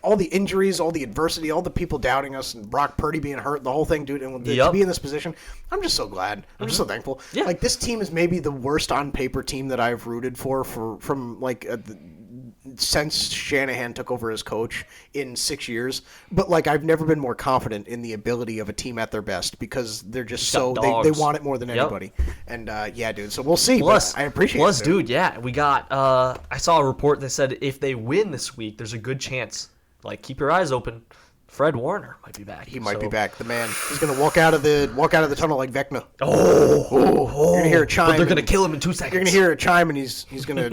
all the injuries, all the adversity, all the people doubting us, and Brock Purdy being hurt, the whole thing, dude. And to be in this position, I'm just so glad. I'm just so thankful. Yeah. Like, this team is maybe the worst on paper team that I've rooted from since Shanahan took over as coach in 6 years. But I've never been more confident in the ability of a team at their best because they're just they want it more than anybody. And dude. So we'll see. Plus, I appreciate it. Dude, we got. I saw a report that said if they win this week, there's a good chance. Keep your eyes open. Fred Warner might be back. He might be back. The man. He's gonna walk out of the tunnel like Vecna. You're gonna hear a chime. But they're gonna kill him in 2 seconds. You're gonna hear a chime, and he's gonna.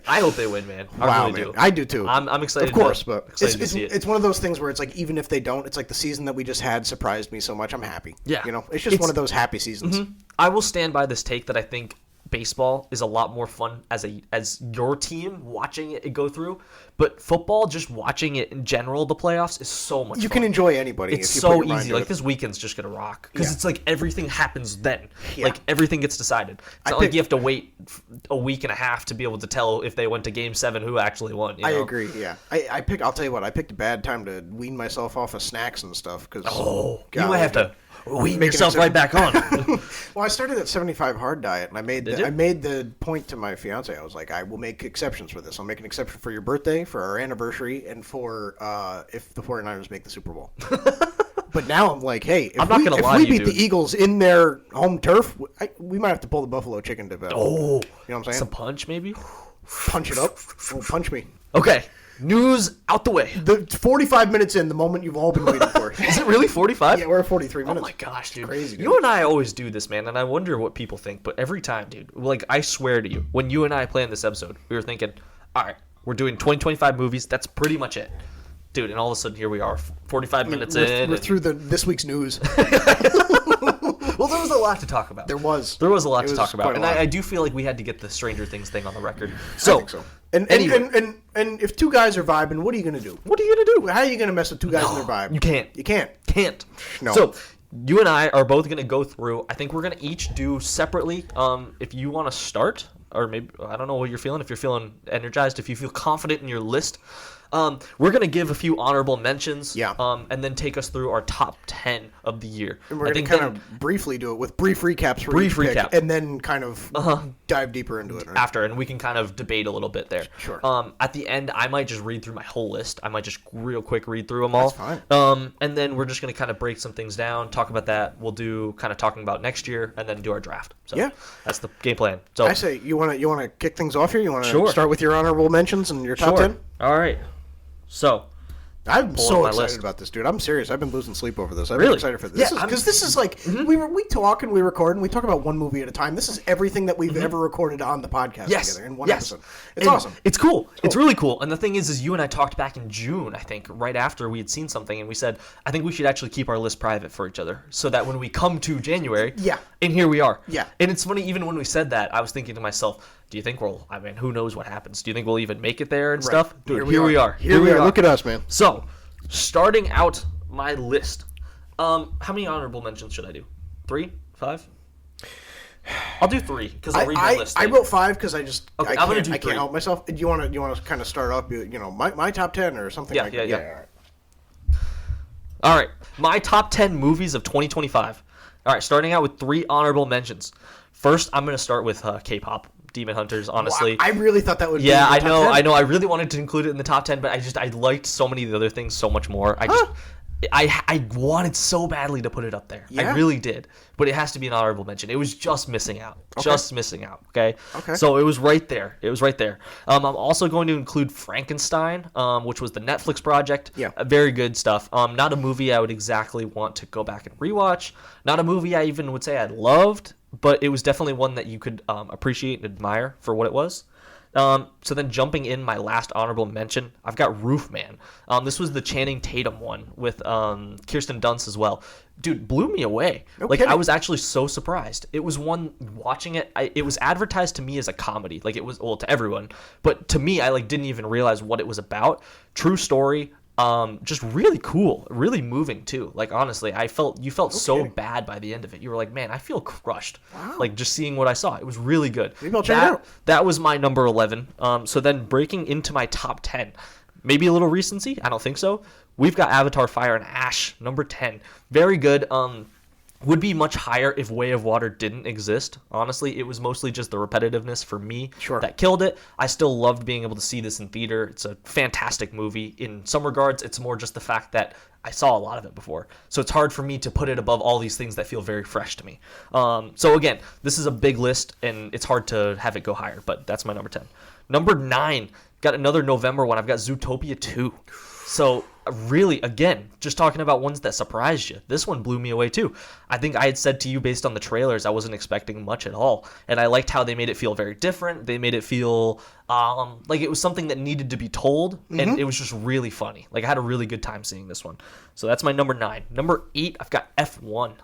I hope they win, man. I really do. I do too. I'm excited. Of course, but it's one of those things where it's like even if they don't, it's like the season that we just had surprised me so much. I'm happy. Yeah, it's just one of those happy seasons. I will stand by this take that I think baseball is a lot more fun as your team watching it go through, but football, just watching it in general, the playoffs is so much fun. You can enjoy anybody. It's so easy. This weekend's just gonna rock because it's like everything happens then. Everything gets decided. It's not like you have to wait a week and a half to be able to tell if they went to Game 7 who actually won. I agree. Yeah, I'll tell you what. I picked a bad time to wean myself off of snacks and stuff because you might have to wean yourself right back on. Well, I started that 75 hard diet, and I made the point to my fiance. I was like, I will make exceptions for this. I'll make an exception for your birthday, for our anniversary, and for if the 49ers make the Super Bowl. But now I'm like, hey, if we beat the Eagles in their home turf, we might have to pull the buffalo chicken to battle. Oh, you know what I'm saying? Some punch, maybe. Punch it up. Punch me. Okay. News out the way. The 45 minutes in, the moment you've all been waiting for. Is it really 45? Yeah, we're at 43 minutes. Oh my gosh, dude. It's crazy, dude. You and I always do this, man, and I wonder what people think, but every time, dude, I swear to you, when you and I planned this episode, we were thinking, all right, we're doing 2025 movies, that's pretty much it. Dude, and all of a sudden, here we are, 45 minutes in. We're through this week's news. Well, there was a lot to talk about. There was a lot to talk about, and I do feel like we had to get the Stranger Things thing on the record. I think so. And if two guys are vibing, what are you gonna do? How are you gonna mess with two guys in their vibe? You can't. No. So you and I are both gonna go through. I think we're gonna each do separately. If you want to start, or maybe I don't know what you're feeling. If you're feeling energized, if you feel confident in your list. We're going to give a few honorable mentions and then take us through our top 10 of the year. And we're going to kind of briefly do it with brief recaps for each pick, and then kind of dive deeper into it. Right? After, and we can kind of debate a little bit there. Sure. At the end, I might just read through my whole list. I might just real quick read through them all. That's fine. And then we're just going to kind of break some things down, talk about that. We'll do kind of talking about next year, and then do our draft. So that's the game plan. So I say, you want to kick things off here? You want to start with your honorable mentions and your top 10? All right. So, I'm so excited about this, dude. I'm serious. I've been losing sleep over this. I'm really excited for this. Yeah, because this is like we talk and we record and we talk about one movie at a time. This is everything that we've ever recorded on the podcast together in one episode. It's awesome. It's cool. It's really cool. And the thing is you and I talked back in June, I think, right after we had seen something, and we said, I think we should actually keep our list private for each other, so that when we come to January, and here we are. Yeah. And it's funny, even when we said that, I was thinking to myself, do you think who knows what happens? Do you think we'll even make it there and stuff? Dude, here we are. Here we are. Look at us, man. So, starting out my list, how many honorable mentions should I do? 3? 5? I'll do 3 because I'll read my list. I wrote 5 because I can't three. help myself. Do you want to kind of start off? My top 10 or something like that. Yeah. All right, my top 10 movies of 2025. All right, starting out with 3 honorable mentions. First, I'm going to start with K-pop. Demon Hunters, honestly. Wow, I really thought that would be I know. I really wanted to include it in the top 10, but I liked so many of the other things so much more. I wanted so badly to put it up there. I really did. But it has to be an honorable mention. It was just missing out. Okay? So it was right there. I'm also going to include Frankenstein, which was the Netflix project. Yeah. Very good stuff. Not a movie I would exactly want to go back and rewatch. Not a movie I even would say I loved, but it was definitely one that you could appreciate and admire for what it was. So then jumping in my last honorable mention, I've got Roofman. This was the Channing Tatum one with Kirsten Dunst as well. Dude, blew me away. No kidding. I was actually so surprised. It was one, watching it, it was advertised to me as a comedy. Like, it was, well, to everyone. But to me, I didn't even realize what it was about. True story. Just really cool, really moving too. Like, honestly, you felt so bad by the end of it. You were like, man, I feel crushed. Wow. Like, just seeing what I saw. It was really good. Maybe I'll check it out. That was my number 11. So then breaking into my top 10, maybe a little recency. I don't think so. We've got Avatar: Fire and Ash, number 10. Very good. Would be much higher if Way of Water didn't exist. Honestly, it was mostly just the repetitiveness for me that killed it. I still loved being able to see this in theater. It's a fantastic movie. In some regards, it's more just the fact that I saw a lot of it before. So it's hard for me to put it above all these things that feel very fresh to me. So again, this is a big list, and it's hard to have it go higher, but that's my number 10. Number 9, got another November one. I've got Zootopia 2. So really, again, just talking about ones that surprised you. This one blew me away too. I think I had said to you based on the trailers, I wasn't expecting much at all. And I liked how they made it feel very different. They made it feel like it was something that needed to be told. And it was just really funny. Like, I had a really good time seeing this one. So that's my number 9. Number 8, I've got F1.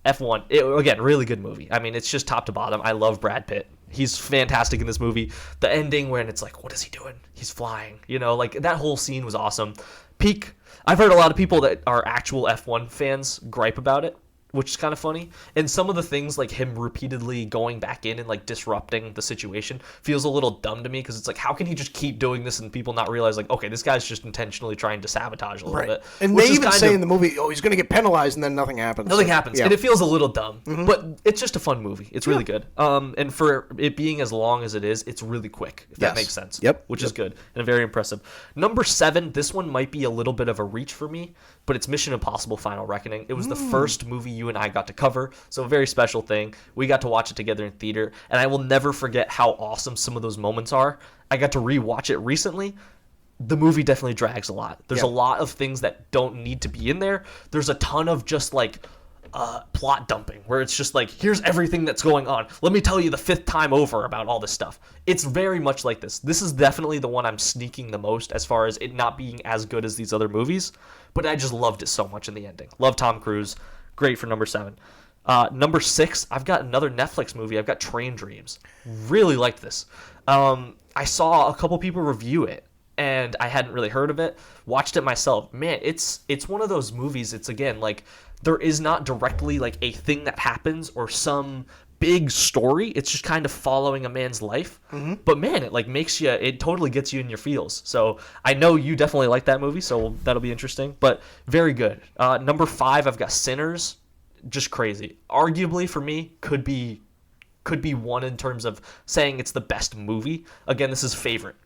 Again, really good movie. I mean, it's just top to bottom. I love Brad Pitt. He's fantastic in this movie. The ending when it's like, what is he doing? He's flying. Like, that whole scene was awesome. Peak. I've heard a lot of people that are actual F1 fans gripe about it, which is kind of funny. And some of the things, like him repeatedly going back in and like disrupting the situation, feels a little dumb to me, because it's like, how can he just keep doing this and people not realize, like, okay, this guy's just intentionally trying to sabotage a little bit. And they even say in the movie, he's going to get penalized, and then nothing happens. Yeah. And it feels a little dumb, but it's just a fun movie. It's really good. And for it being as long as it is, it's really quick, if that makes sense. Which is good and very impressive. Number 7, this one might be a little bit of a reach for me, but it's Mission Impossible: Final Reckoning. It was the first movie you and I got to cover, so a very special thing. We got to watch it together in theater, and I will never forget how awesome some of those moments are. I got to rewatch it recently. The movie definitely drags a lot. There's a lot of things that don't need to be in there. There's a ton of just like plot dumping, where it's just like, here's everything that's going on. Let me tell you the 5th time over about all this stuff. It's very much like this. This is definitely the one I'm sneaking the most as far as it not being as good as these other movies, but I just loved it so much in the ending. Love Tom Cruise. Great for number 7. Number 6, I've got another Netflix movie. I've got Train Dreams. Really liked this. I saw a couple people review it, and I hadn't really heard of it. Watched it myself. Man, it's one of those movies. It's, again, like, there is not directly like a thing that happens or some big story. It's just kind of following a man's life. But man, it like makes you, it totally gets you in your feels. So I know you definitely like that movie, so that'll be interesting. But very good. Number 5, I've got Sinners. Just crazy. Arguably for me, could be one in terms of saying it's the best movie. Again, this is favorite.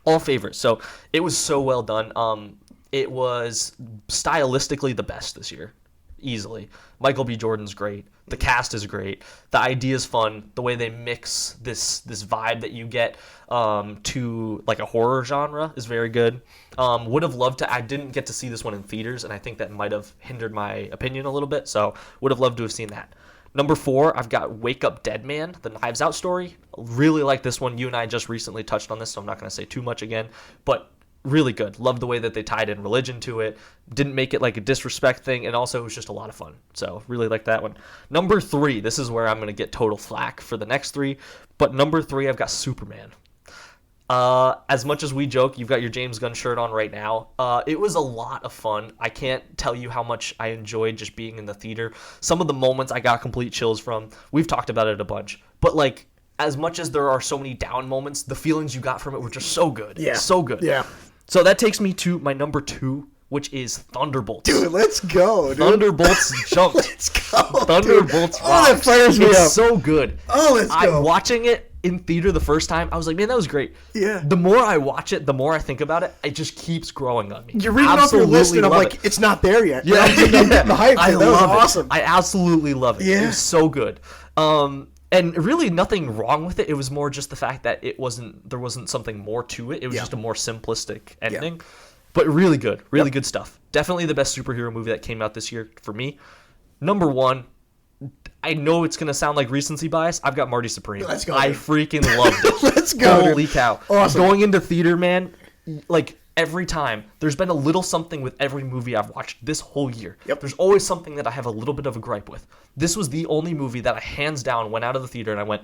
All favorites. So it was so well done. It was stylistically the best this year. easily. Michael B. Jordan's great. The cast is great. The idea is fun. The way they mix this vibe that you get to like a horror genre is very good. Would have loved to. I didn't get to see this one in theaters, and I think that might have hindered my opinion a little bit. So would have loved to have seen that. Number 4, I've got Wake Up Dead Man, the Knives Out story. Really like this one. You and I just recently touched on this, so I'm not going to say too much again. But really good. Love the way that they tied in religion to it. Didn't make it like a disrespect thing, and also it was just a lot of fun. So really like that one. Number 3, this is where I'm going to get total flack for the next 3. But number 3, I've got Superman. As much as we joke, you've got your James Gunn shirt on right now. It was a lot of fun. I can't tell you how much I enjoyed just being in the theater. Some of the moments I got complete chills from. We've talked about it a bunch. But like, as much as there are so many down moments, the feelings you got from it were just so good. Yeah. So good. Yeah. So that takes me to my number 2, which is Thunderbolts. Dude, let's go, dude. Thunderbolts jumped. Let's go, Thunderbolts dude. Oh, that fires me up. It's so good. Oh, let's go. Watching it in theater the first time, I was like, man, that was great. Yeah. The more I watch it, the more I think about it, it just keeps growing on me. You're reading off your list, and I'm like, it's not there yet. Yeah. I'm getting the hype. I love it. Awesome. I absolutely love it. Yeah. It was so good. And really nothing wrong with it. It was more just the fact that there wasn't something more to it. It was just a more simplistic ending. Yeah. But really good. Really good stuff. Definitely the best superhero movie that came out this year for me. Number 1, I know it's going to sound like recency bias. I've got Marty Supreme. Let's go, I freaking loved it. Let's go, Holy cow. Awesome. Going into theater, man, like every time, there's been a little something with every movie I've watched this whole year. Yep. There's always something that I have a little bit of a gripe with. This was the only movie that I hands down went out of the theater and I went,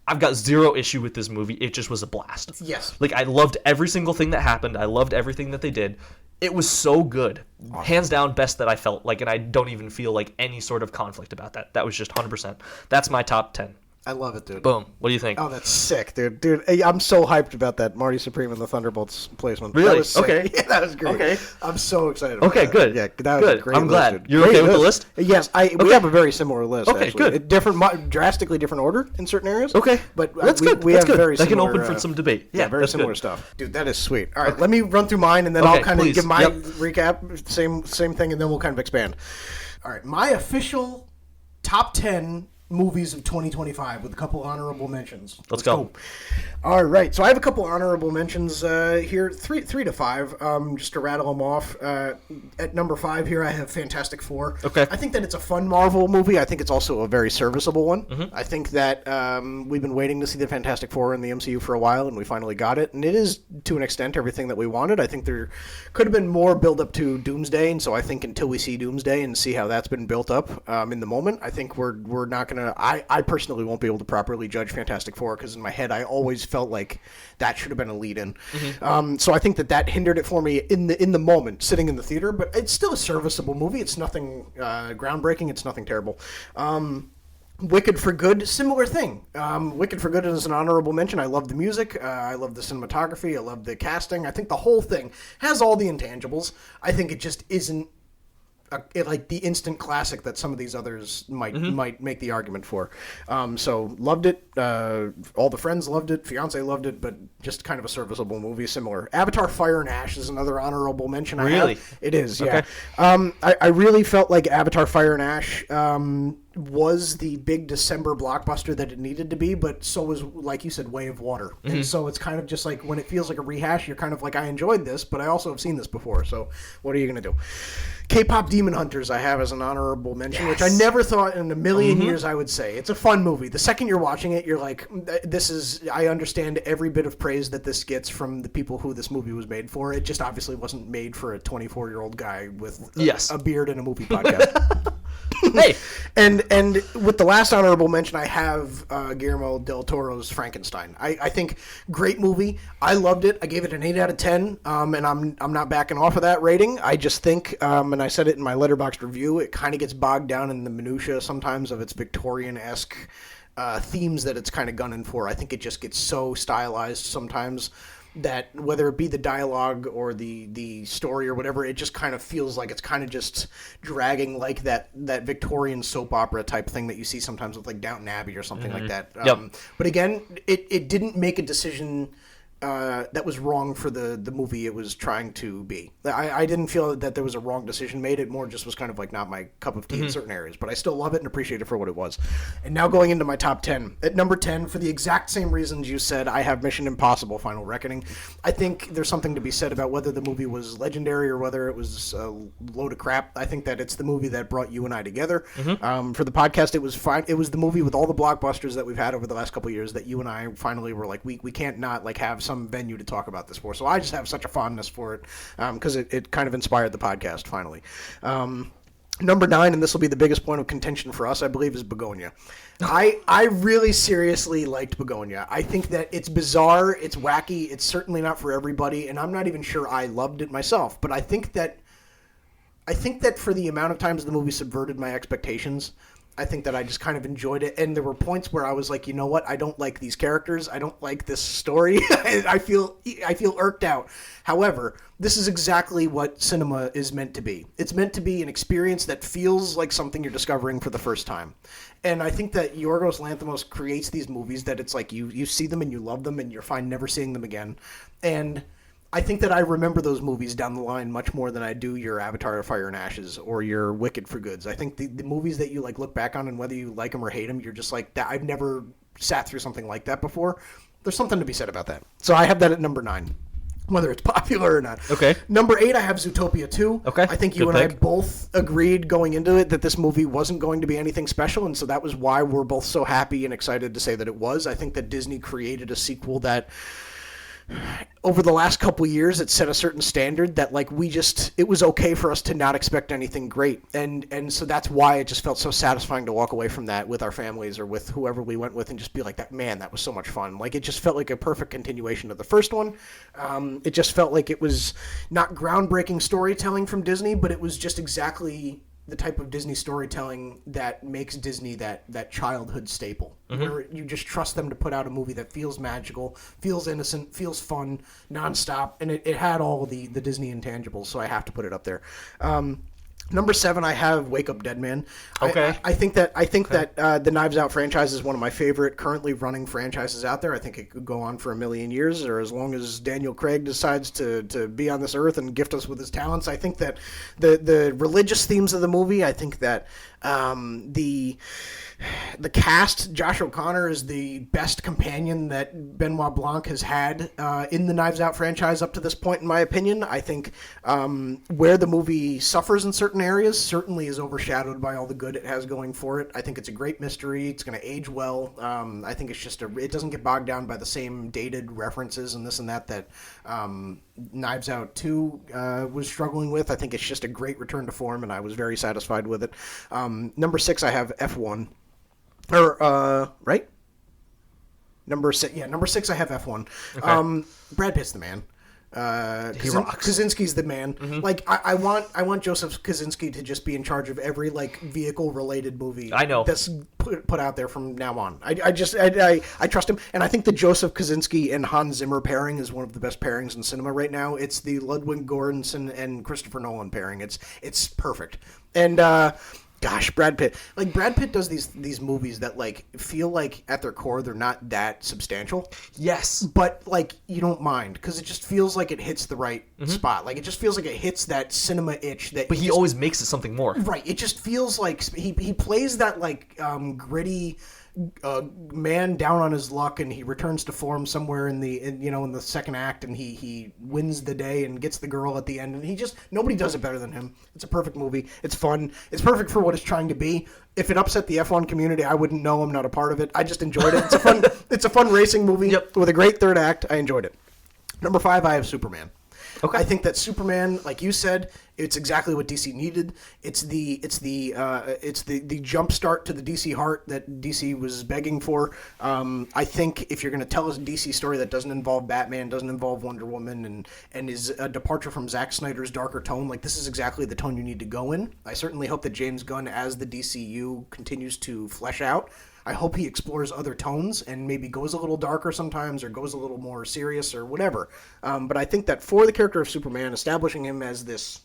I've got zero issue with this movie. It just was a blast. Yes. Like, I loved every single thing that happened. I loved everything that they did. It was so good. Awesome. Hands down, best that I felt like, and I don't even feel like any sort of conflict about that. That was just 100%. That's my top 10. I love it, dude. Boom. What do you think? Oh, that's sick, dude. Dude, I'm so hyped about that Marty Supreme and the Thunderbolts placement. Really? That was sick. Okay. Yeah, that was great. Okay. I'm so excited about okay, that. Good. Yeah, that was good. a great I'm list, glad. dude. You're okay with the list? Yes. We have a very similar list, okay, actually. good. Drastically different order in certain areas. Okay. But that's good. We that's have good. very that similar... can open for some debate. Yeah, very similar good. stuff. Dude, that is sweet. All right, let me run through mine, and then I'll kind of give my recap, same thing, and then we'll kind of expand. All right, my official top 10 movies of 2025 with a couple honorable mentions. Let's go. All right, so I have a couple honorable mentions here, three to five, just to rattle them off. At number 5 here, I have Fantastic Four. Okay. I think that it's a fun Marvel movie. I think it's also a very serviceable one. Mm-hmm. I think that we've been waiting to see the Fantastic Four in the MCU for a while, and we finally got it. And it is, to an extent, everything that we wanted. I think there could have been more build up to Doomsday, and so I think until we see Doomsday and see how that's been built up in the moment, I think we're not going to... I personally won't be able to properly judge Fantastic Four because in my head I always felt like that should have been a lead-in. Mm-hmm. So I think that hindered it for me in the moment, sitting in the theater. But it's still a serviceable movie. It's nothing groundbreaking. It's nothing terrible. Wicked for Good, similar thing. Wicked for Good is an honorable mention. I love the music. I love the cinematography. I love the casting. I think the whole thing has all the intangibles. I think it just isn't like the instant classic that some of these others might make the argument for. So loved it. All the friends loved it. Fiance loved it, but just kind of a serviceable movie. Similar. Avatar: Fire and Ash is another honorable mention. Really? It is. Yeah. Okay. I really felt like Avatar: Fire and Ash was the big December blockbuster that it needed to be, but so was, like you said, Way of Water. Mm-hmm. And so it's kind of just like when it feels like a rehash, you're kind of like, I enjoyed this, but I also have seen this before. So what are you going to do? K-pop Demon Hunters I have as an honorable mention, which I never thought in a million years I would say. It's a fun movie. The second you're watching it, you're like, I understand every bit of praise that this gets from the people who this movie was made for. It just obviously wasn't made for a 24-year-old guy with a beard and a movie podcast. Hey, and with the last honorable mention, I have Guillermo del Toro's Frankenstein. I think great movie. I loved it. I gave it an 8 out of 10, and I'm not backing off of that rating. I just think, and I said it in my Letterboxd review, it kind of gets bogged down in the minutia sometimes of its Victorian-esque themes that it's kind of gunning for. I think it just gets so stylized sometimes that whether it be the dialogue or the story or whatever, it just kind of feels like it's kind of just dragging like that Victorian soap opera type thing that you see sometimes with like Downton Abbey or something like that. Yep. But again, it didn't make a decision that was wrong for the movie it was trying to be. I didn't feel that there was a wrong decision made. It more just was kind of like not my cup of tea in certain areas, but I still love it and appreciate it for what it was. And now going into my top 10. At number 10, for the exact same reasons you said, I have Mission Impossible Final Reckoning. I think there's something to be said about whether the movie was legendary or whether it was a load of crap. I think that it's the movie that brought you and I together. For the podcast, it was fine. It was the movie with all the blockbusters that we've had over the last couple of years that you and I finally were like, we can't not like have some venue to talk about this for. So I just have such a fondness for it because it kind of inspired the podcast finally. Number 9, and this will be the biggest point of contention for us, I believe, is Begonia. I really seriously liked Begonia. I think that it's bizarre, it's wacky, it's certainly not for everybody, and I'm not even sure I loved it myself. But I think that for the amount of times the movie subverted my expectations, I think that I just kind of enjoyed it. And there were points where I was like, you know what? I don't like these characters. I don't like this story. I feel irked out. However, this is exactly what cinema is meant to be. It's meant to be an experience that feels like something you're discovering for the first time. And I think that Yorgos Lanthimos creates these movies that it's like you see them and you love them and you're fine never seeing them again. And I think that I remember those movies down the line much more than I do your Avatar of Fire and Ashes or your Wicked for Goods. I think the movies that you like look back on and whether you like them or hate them, you're just like, that. I've never sat through something like that before. There's something to be said about that. So I have that at number 9, whether it's popular or not. Okay. Number 8, I have Zootopia 2. Okay. I think you and I both agreed going into it that this movie wasn't going to be anything special, and so that was why we're both so happy and excited to say that it was. I think that Disney created a sequel that over the last couple of years, it set a certain standard that like it was okay for us to not expect anything great. And so that's why it just felt so satisfying to walk away from that with our families or with whoever we went with and just be like, that was so much fun. Like, it just felt like a perfect continuation of the first one. It just felt like it was not groundbreaking storytelling from Disney, but it was just exactly the type of Disney storytelling that makes Disney that childhood staple, where you just trust them to put out a movie that feels magical, feels innocent, feels fun, nonstop, and it had all the Disney intangibles, so I have to put it up there. Number 7, I have Wake Up Dead Man. Okay. I think that the Knives Out franchise is one of my favorite currently running franchises out there. I think it could go on for a million years, or as long as Daniel Craig decides to be on this earth and gift us with his talents. I think that the religious themes of the movie, I think that the cast, Josh O'Connor is the best companion that Benoit Blanc has had in the Knives Out franchise up to this point, in my opinion. I think where the movie suffers in certain areas certainly is overshadowed by all the good it has going for it. I think it's a great mystery. It's going to age well. I think it's just it doesn't get bogged down by the same dated references and this and that Knives Out 2 was struggling with. I think it's just a great return to form, and I was very satisfied with it. Number 6, I have F1. Right? Number 6, I have F1. Okay. Brad Pitt's the man. He rocks. Kaczynski's the man. Like, I want Joseph Kaczynski to just be in charge of every like vehicle related movie. I know that's put out there from now on. I trust him, and I think the Joseph Kaczynski and Hans Zimmer pairing is one of the best pairings in cinema right now. It's the Ludwig Göransson and Christopher Nolan pairing. It's perfect. And gosh, Brad Pitt. Like, Brad Pitt does these movies that, like, feel like at their core they're not that substantial. Yes. But, like, you don't mind because it just feels like it hits the right spot. Like, it just feels like it hits that cinema itch that. But he always makes it something more. Right. It just feels like he plays that, like, gritty man down on his luck, and he returns to form somewhere in the second act, and he wins the day and gets the girl at the end, and nobody does it better than him. It's a perfect movie. It's fun. It's perfect for what it's trying to be. If it upset the F1 community, I wouldn't know. I'm not a part of it. I just enjoyed it. It's a fun racing movie with a great third act. I enjoyed it. Number 5, I have Superman. Okay. I think that Superman, like you said, it's exactly what DC needed. It's the jump start to the DC heart that DC was begging for. I think if you're going to tell us a DC story that doesn't involve Batman, doesn't involve Wonder Woman, and is a departure from Zack Snyder's darker tone, like, this is exactly the tone you need to go in. I certainly hope that James Gunn, as the DCU continues to flesh out, I hope he explores other tones and maybe goes a little darker sometimes or goes a little more serious or whatever. But I think that for the character of Superman, establishing him as this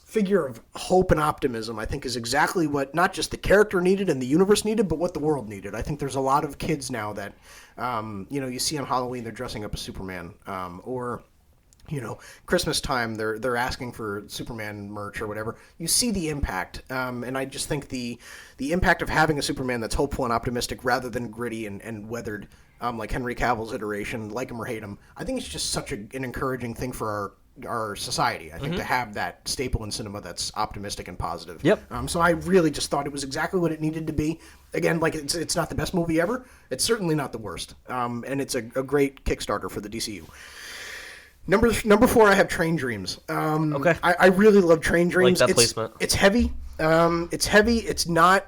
figure of hope and optimism, I think, is exactly what not just the character needed and the universe needed, but what the world needed. I think there's a lot of kids now that, you see on Halloween they're dressing up as Superman, or Christmas time they're asking for Superman merch or whatever. You see the impact, and I just think the impact of having a Superman that's hopeful and optimistic rather than gritty and weathered, like Henry Cavill's iteration, like him or hate him. I think it's just such an encouraging thing for our society, I think, to have that staple in cinema that's optimistic and positive. Yep. So I really just thought it was exactly what it needed to be. Again, like it's not the best movie ever. It's certainly not the worst. And it's a great Kickstarter for the DCU. Number 4, I have Train Dreams. Okay. I really love Train Dreams. Like that placement. It's heavy. It's heavy. It's not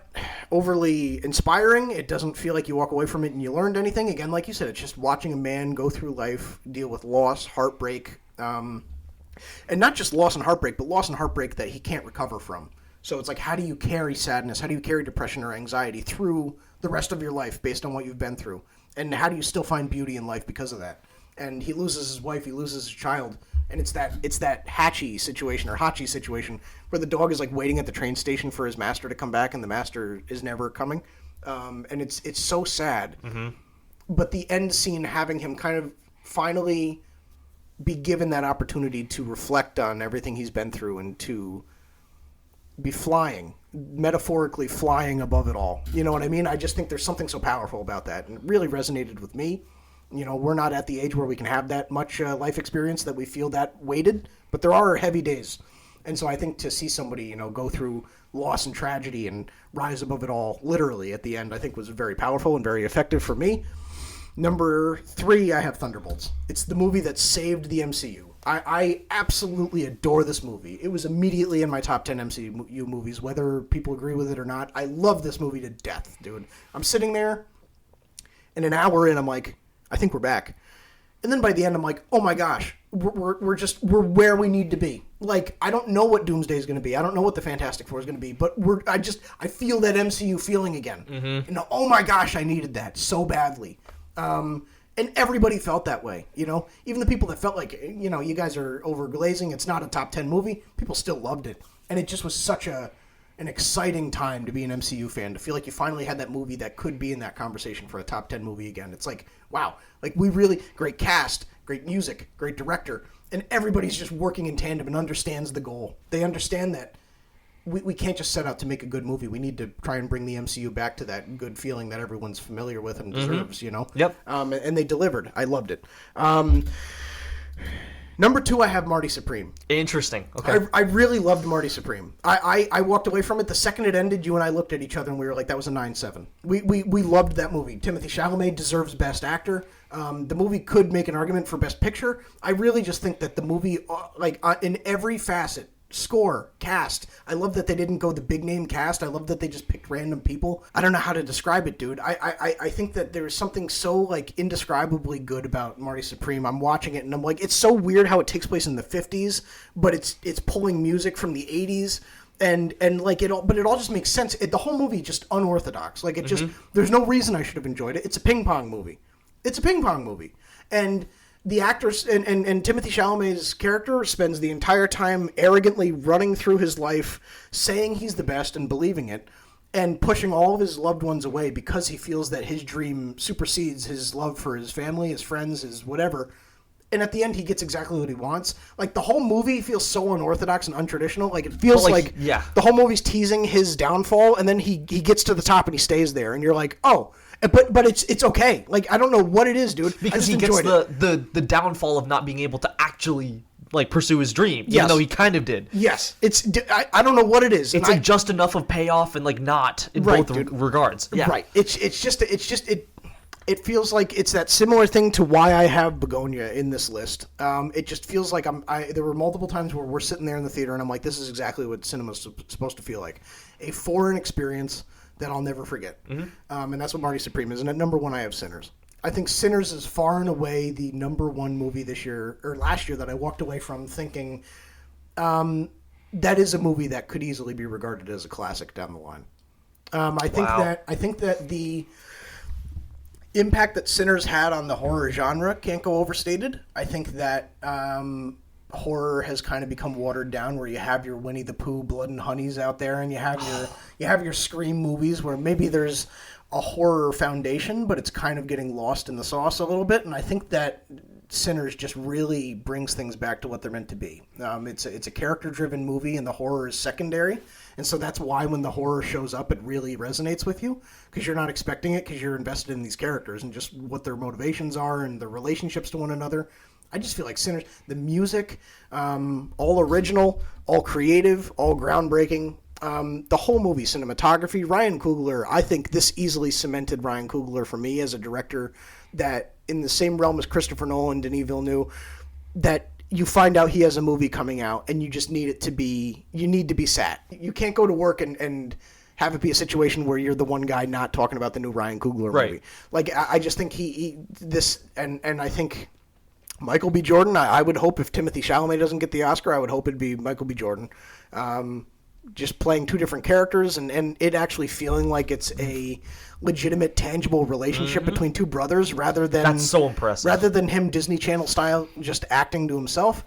overly inspiring. It doesn't feel like you walk away from it and you learned anything. Again, like you said, it's just watching a man go through life, deal with loss, heartbreak, and not just loss and heartbreak, but loss and heartbreak that he can't recover from. So it's like, how do you carry sadness? How do you carry depression or anxiety through the rest of your life based on what you've been through? And how do you still find beauty in life because of that? And he loses his wife, he loses his child, and it's that Hachi situation where the dog is like waiting at the train station for his master to come back, and the master is never coming, and it's so sad. Mm-hmm. But the end scene, having him kind of finally be given that opportunity to reflect on everything he's been through and to be metaphorically flying above it all. You know what I mean? I just think there's something so powerful about that, and it really resonated with me. We're not at the age where we can have that much life experience that we feel that weighted, but there are heavy days. And so I think to see somebody, go through loss and tragedy and rise above it all, literally at the end, I think was very powerful and very effective for me. Number 3, I have Thunderbolts. It's the movie that saved the MCU. I absolutely adore this movie. It was immediately in my top 10 MCU movies, whether people agree with it or not. I love this movie to death, dude. I'm sitting there, and an hour in, I'm like, I think we're back. And then by the end, I'm like, oh my gosh, we're where we need to be. Like, I don't know what Doomsday is going to be. I don't know what the Fantastic Four is going to be, but I feel that MCU feeling again. Mm-hmm. And oh my gosh, I needed that so badly. And everybody felt that way, even the people that felt like, you guys are overglazing. It's not a top 10 movie. People still loved it. And it just was such an exciting time to be an MCU fan, to feel like you finally had that movie that could be in that conversation for a top 10 movie again. It's like, wow, like we really, great cast, great music, great director, and everybody's just working in tandem and understands the goal. They understand that we can't just set out to make a good movie. We need to try and bring the MCU back to that good feeling that everyone's familiar with and deserves, Yep. And they delivered. I loved it. Number 2, I have Marty Supreme. Interesting. Okay. I really loved Marty Supreme. I walked away from it the second it ended. You and I looked at each other and we were like, that was a 9-7. We loved that movie. Timothée Chalamet deserves Best Actor. The movie could make an argument for Best Picture. I really just think that the movie, in every facet, score, cast. I love that they didn't go the big name cast. I love that they just picked random people. I don't know how to describe it, dude. I think that there's something so indescribably good about Marty Supreme. I'm watching it and I'm like, it's so weird how it takes place in the 50s, but it's pulling music from the 80s. And it all just makes sense. The whole movie just unorthodox. There's no reason I should have enjoyed it. It's a ping pong movie. And the actors and Timothée Chalamet's character spends the entire time arrogantly running through his life, saying he's the best and believing it, and pushing all of his loved ones away because he feels that his dream supersedes his love for his family, his friends, his whatever. And at the end, he gets exactly what he wants. The whole movie feels so unorthodox and untraditional. It feels the whole movie's teasing his downfall, and then he gets to the top and he stays there, and you're like, oh. But it's okay. I don't know what it is, dude. Because he gets the downfall of not being able to actually pursue his dream, even though he kind of did. Yes, I don't know what it is. It's just enough of payoff and not in both regards. Yeah, right. It feels like it's that similar thing to why I have Begonia in this list. It just feels like there were multiple times where we're sitting there in the theater and I'm like, this is exactly what cinema's supposed to feel like. A foreign experience that I'll never forget. Mm-hmm. And that's what Marty Supreme is. And at number 1, I have Sinners. I think Sinners is far and away the number 1 movie this year, or last year, that I walked away from thinking that is a movie that could easily be regarded as a classic down the line. I think that the impact that Sinners had on the horror genre can't go overstated. I think that horror has kind of become watered down, where you have your Winnie the Pooh, Blood and Honeys out there, and you have your Scream movies where maybe there's a horror foundation, but it's kind of getting lost in the sauce a little bit. And I think that Sinners just really brings things back to what they're meant to be. It's a character-driven movie, and the horror is secondary. And so that's why when the horror shows up, it really resonates with you, because you're not expecting it, because you're invested in these characters and just what their motivations are and their relationships to one another. I just feel like Sinners, the music, all original, all creative, all groundbreaking. The whole movie, cinematography, Ryan Coogler, I think this easily cemented Ryan Coogler for me as a director that in the same realm as Christopher Nolan, Denis Villeneuve, that you find out he has a movie coming out and you just need it to be, you need to be sat. You can't go to work and have it be a situation where you're the one guy not talking about the new Ryan Coogler movie. Like, I just think and I think Michael B. Jordan, I would hope if Timothée Chalamet doesn't get the Oscar, I would hope it'd be Michael B. Jordan. Just playing two different characters and it actually feeling like it's a legitimate, tangible relationship between two brothers rather than... That's so impressive. Rather than him Disney Channel style just acting to himself.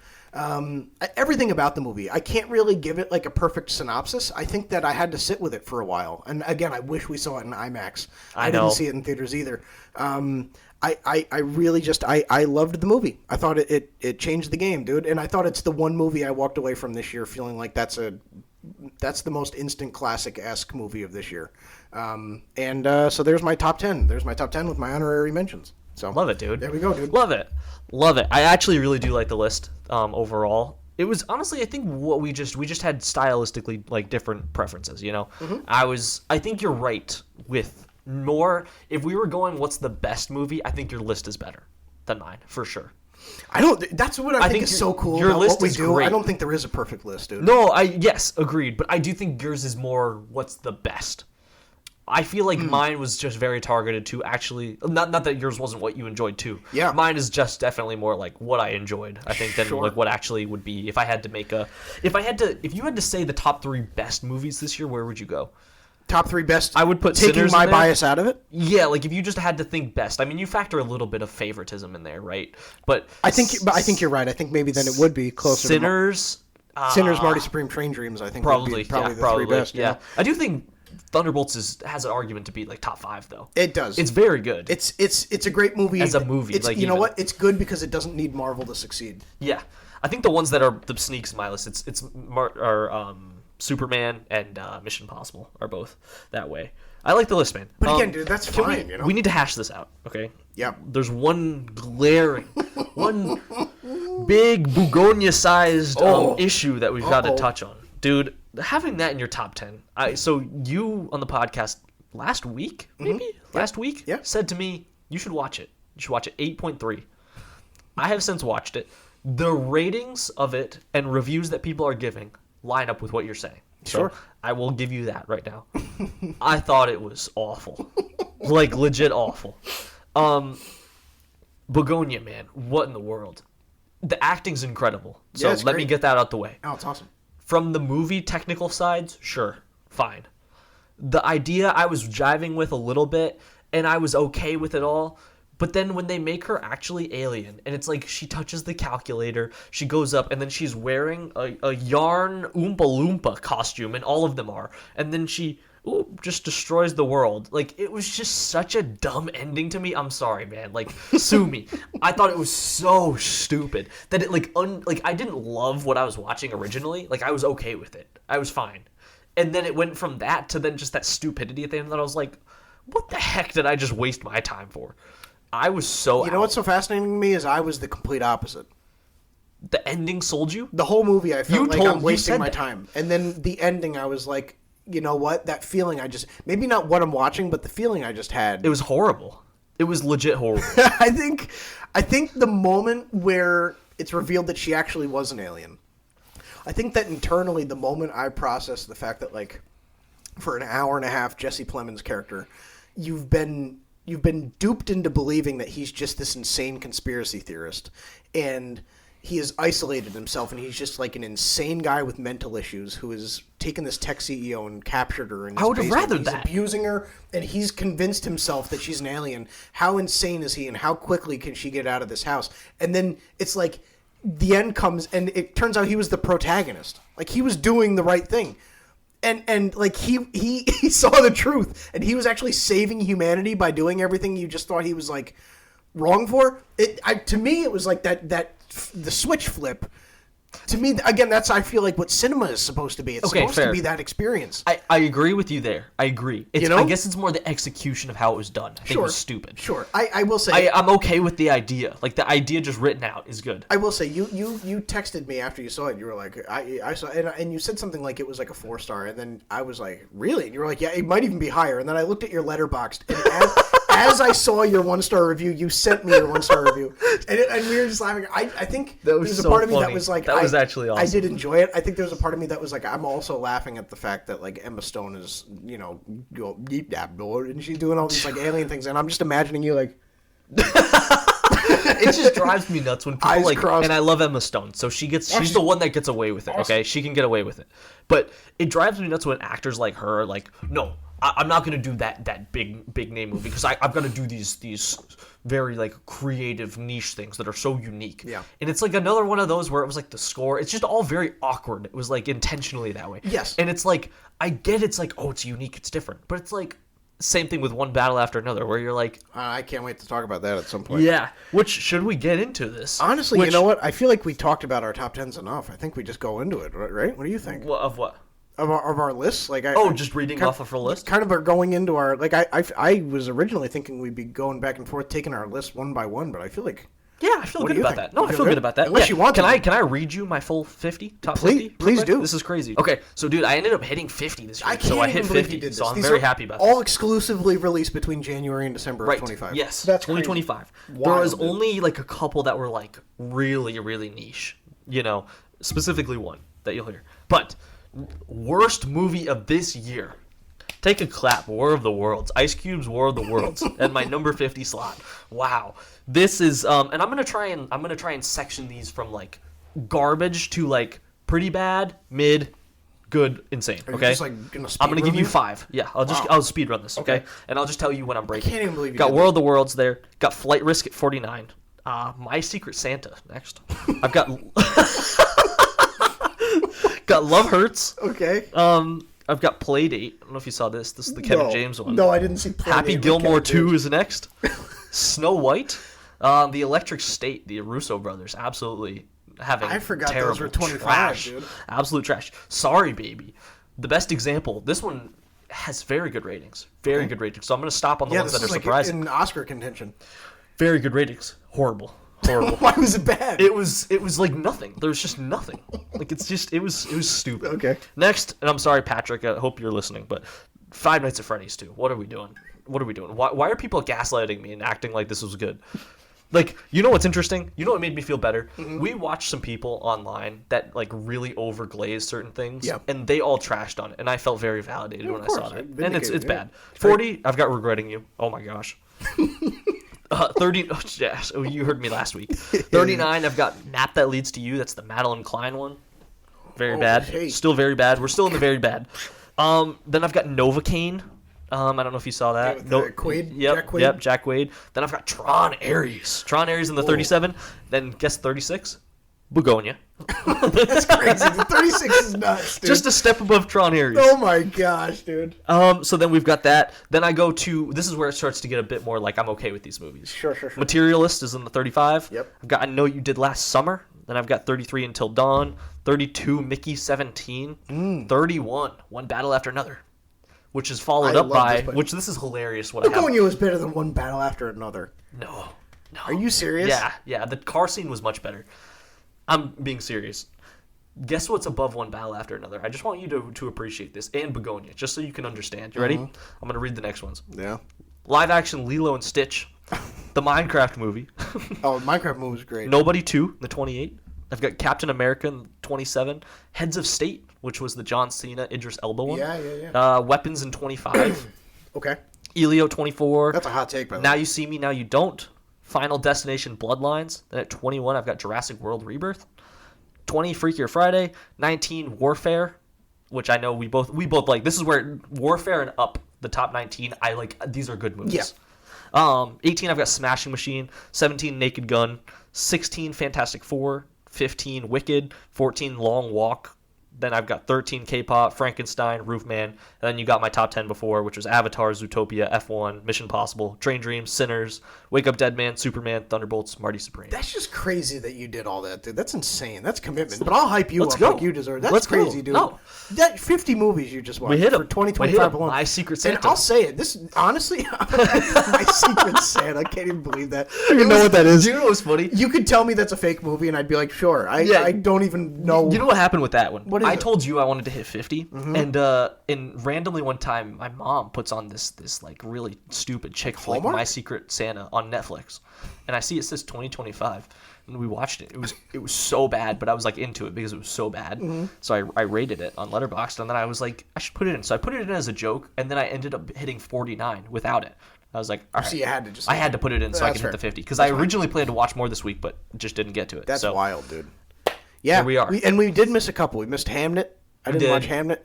Everything about the movie, I can't really give it like a perfect synopsis. I think that I had to sit with it for a while. And again, I wish we saw it in IMAX. I didn't see it in theaters either. I really just, I loved the movie. I thought it changed the game, dude. And I thought it's the one movie I walked away from this year feeling like that's the most instant classic-esque movie of this year. So there's my top 10. There's my top 10 with my honorary mentions. So love it, dude. There we go, dude. Love it. I actually really do like the list overall. It was honestly, I think what we just had stylistically like different preferences, you know? Mm-hmm. I think you're right with more. If we were going what's the best movie, I think your list is better than mine, for sure. That's what I think is so cool your about list what we is do. great. I don't think there is a perfect list, dude. No, yes, agreed. But I do think yours is more what's the best. I feel like mine was just very targeted to actually not that yours wasn't what you enjoyed too. Yeah. Mine is just definitely more like what I enjoyed, I think, than like what actually would be if you had to say the top 3 best movies this year, where would you go? Top 3 best. I would put taking Sinners my in there. bias out of it. Yeah, like if you just had to think best. I mean, you factor a little bit of favoritism in there, right? But I think you're right. I think maybe then it would be closer. Sinners, Marty Supreme, Train Dreams. I think probably would be probably the 3 best. Yeah, I do think Thunderbolts has an argument to be like top 5 though. It does. It's very good. It's a great movie as a movie. It's, like, you know what? It's good because it doesn't need Marvel to succeed. Yeah, I think the ones that are the sneaks in my list, it's Superman and Mission Impossible are both that way. I like the list, man. But again, dude, that's fine. We need to hash this out, okay? Yeah. There's one glaring, one big Bugonia-sized issue that we've got to touch on, dude. Having that in your top 10. So you on the podcast last week, maybe last week, said to me you should watch it. You should watch it. 8.3. I have since watched it. The ratings of it and reviews that people are giving line up with what you're saying. Sure. So I will give you that right now. I thought it was awful. Like, legit awful. Begonia, man. What in the world? The acting's incredible. So let me get that out the way. Oh, it's awesome. From the movie technical sides, sure. Fine. The idea I was jiving with a little bit, and I was okay with it all. But then when they make her actually alien, and it's like she touches the calculator, she goes up, and then she's wearing a yarn Oompa Loompa costume, and all of them are. And then she just destroys the world. Like, it was just such a dumb ending to me. I'm sorry, man. Like, sue me. I thought it was so stupid that it, like, I didn't love what I was watching originally. Like, I was okay with it. I was fine. And then it went from that to then just that stupidity at the end that I was like, what the heck did I just waste my time for? I was so... You know what's so fascinating to me is I was the complete opposite. The ending sold you? The whole movie, I felt like I'm wasting my time. And then the ending, I was like, you know what? That feeling I just... Maybe not what I'm watching, but the feeling I just had. It was horrible. It was legit horrible. I think the moment where it's revealed that she actually was an alien, I think that internally, the moment I processed the fact that, like, for an hour and a half, Jesse Plemons' character, you've been duped into believing that he's just this insane conspiracy theorist, and he has isolated himself, and he's just like an insane guy with mental issues who has taken this tech CEO and captured her in his I would have basement. rather He's that. abusing her, and he's convinced himself that she's an alien. How insane is he, and how quickly can she get out of this house? And then it's like the end comes, and it turns out he was the protagonist. Like, he was doing the right thing. And like, he saw the truth, and he was actually saving humanity by doing everything you just thought he was, like, wrong for. To me, it was like the switch flip. To me, again, that's, I feel like, what cinema is supposed to be. It's supposed to be that experience. I agree with you there. I agree. I guess it's more the execution of how it was done. I think it was stupid. Sure. I will say... I'm okay with the idea. Like, the idea just written out is good. I will say, you texted me after you saw it. You were like, I saw it, and you said something like it was like a 4-star, and then I was like, really? And you were like, yeah, it might even be higher. And then I looked at your Letterboxd, and as I saw your 1-star review, you sent me your 1-star review, and we were just laughing. I think there was a part of me that was like, that was actually awesome. I did enjoy it. I think there was a part of me that was like, I'm also laughing at the fact that like Emma Stone is, go deep dab door, and she's doing all these like alien things, and I'm just imagining you like. It just drives me nuts when people Eyes crossed. And I love Emma Stone, so she's the one that gets away with it. Okay, she can get away with it, but it drives me nuts when actors like her are like, no, I'm not gonna do that big name movie because I've got to do these very like creative niche things that are so unique. Yeah. And it's like another one of those where it was like the score, it's just all very awkward. It was like intentionally that way. Yes. And it's like, I get it's like, oh, it's unique, it's different, but it's like same thing with One Battle After Another, where you're like, I can't wait to talk about that at some point. Yeah. Which, should we get into this? Honestly, you know what? I feel like we talked about our top 10s enough. I think we just go into it, right? What do you think? Of what? Of our lists? Like, just reading off of our list? Kind of are going into our, like, I was originally thinking we'd be going back and forth, taking our list one by one, but I feel like... Yeah, I feel good about that. No, I feel good about that. Unless you want to. Can I read you my full 50? Top 50? Please do. This is crazy. Okay, so dude, I ended up hitting 50 this year. So I hit 50, so I'm very happy about that. All exclusively released between January and December of 25. Yes, that's 2025. There was only like a couple that were like really, really niche. Specifically one that you'll hear. But worst movie of this year. Take a clap. War of the Worlds. Ice Cube's War of the Worlds and my number 50 slot. Wow. This is and I'm gonna try and section these from like garbage to like pretty bad, mid, good, insane. Okay. Just, like, I'm gonna give you 5. Yeah. I'll speed run this. Okay. And I'll just tell you when I'm breaking. I can't even believe you got War of the Worlds there. Got Flight Risk at 49. My Secret Santa next. I've got got Love Hurts. Okay. I've got Playdate. I don't know if you saw this. This is the Kevin James one. No, I didn't see Playdate. Happy Gilmore 2 is next. Snow White. The Electric State, the Russo brothers, absolutely having I forgot terrible those were 25, trash. dude. Absolute trash. Sorry, Baby. The best example. This one has very good ratings. Very good ratings. So I'm going to stop on the ones that are surprising. In Oscar contention. Very good ratings. Horrible. Why was it bad? It was like nothing. There was just nothing. Like it was stupid. Okay. Next, and I'm sorry, Patrick. I hope you're listening, but Five Nights at Freddy's 2. What are we doing? Why are people gaslighting me and acting like this was good? Like, you know what's interesting? You know what made me feel better? Mm-hmm. We watched some people online that like really overglazed certain things, and they all trashed on it, and I felt very validated when I saw that. And it's bad. 40. I've got Regretting You. Oh my gosh. 30. Oh, yes. Oh, you heard me last week. 39. I've got Map That Leads to You. That's the Madeline Klein one. Very bad. Hey. Still very bad. We're still in the very bad. Then I've got Novocaine. I don't know if you saw that. Quaid? Yep, Jack Quaid. Then I've got Tron Ares. Tron Ares in the 37. Then guess 36? Begonia. That's crazy. The 36 is nuts, dude. Just a step above Tron Ares. Oh my gosh, dude. So then we've got that. Then I go to, this is where it starts to get a bit more like I'm okay with these movies. Sure. Materialist is in the 35. Yep. I've got I Know You Did Last Summer. Then I've got 33 Until Dawn. 32 Mickey 17. 31 One Battle After Another. Which is followed up by, which this is hilarious. Begonia was better than One Battle After Another. No. Are you serious? Yeah. The car scene was much better. I'm being serious. Guess what's above One Battle After Another? I just want you to appreciate this. And Begonia, just so you can understand. You ready? I'm going to read the next ones. Yeah. Live action Lilo and Stitch. The Minecraft movie. Oh, Minecraft movie was great. Nobody 2, the 28. I've got Captain America in the 27. Heads of State, which was the John Cena, Idris Elba one. Yeah. Weapons in 25. Okay. Elio 24. That's a hot take, by the way. Now You See Me, Now You Don't. Final Destination Bloodlines. Then at 21, I've got Jurassic World Rebirth. 20, Freakier Friday. 19, Warfare, which I know we both like. This is where Warfare and Up, the top 19, I like. These are good movies. Yeah. 18, I've got Smashing Machine. 17, Naked Gun. 16, Fantastic Four. 15 Wicked, 14 Long Walk. Then I've got 13 K-pop, Frankenstein, Roofman. And then you got my top 10 before, which was Avatar, Zootopia, F1, Mission Impossible, Train Dreams, Sinners, Wake Up Dead Man, Superman, Thunderbolts, Marty Supreme. That's just crazy that you did all that, dude. That's insane. That's commitment. But I'll hype you up go. like you deserve. That's Let's crazy, go. dude. No. That 50 movies you just watched We hit for them. 2025 alone. My Secret Santa. And I'll say it. This honestly, my Secret Santa. I can't even believe that. I don't even know what that is. Do you know what's funny? You could tell me that's a fake movie, and I'd be like, sure. I don't even know. You know what happened with that one? What is I it? told you I wanted to hit 50, and randomly one time my mom puts on this like really stupid chick flick, Hallmark? My Secret Santa, on Netflix, and I see it says 2025, and we watched it. It was so bad, but I was like into it because it was so bad. So I rated it on Letterboxd, and then I was like, I should put it in. So I put it in as a joke, and then I ended up hitting 49 without it. I was like, all right. So you had to just. I had to put it in so I could fair. hit the 50 because I originally planned to watch more this week, but just didn't get to it. That's so, wild, dude. Yeah, here we are. And we did miss a couple. We missed Hamnet. I didn't watch Hamnet.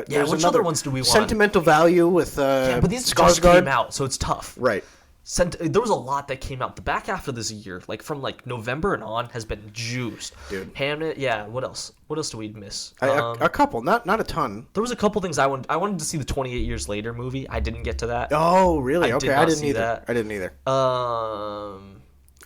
There's which another other ones do we want? Sentimental Value with Yeah, but these just Skarsgård. came out, so it's tough. Right. There was a lot that came out. The back half of this year, like from like November and on, has been juiced. Dude. Hamnet, yeah. What else? What else do we miss? A couple, not a ton. There was a couple things I wanted to see the 28 Years Later movie. I didn't get to that. Oh, really? I Okay, did I not didn't see either. that. I didn't either.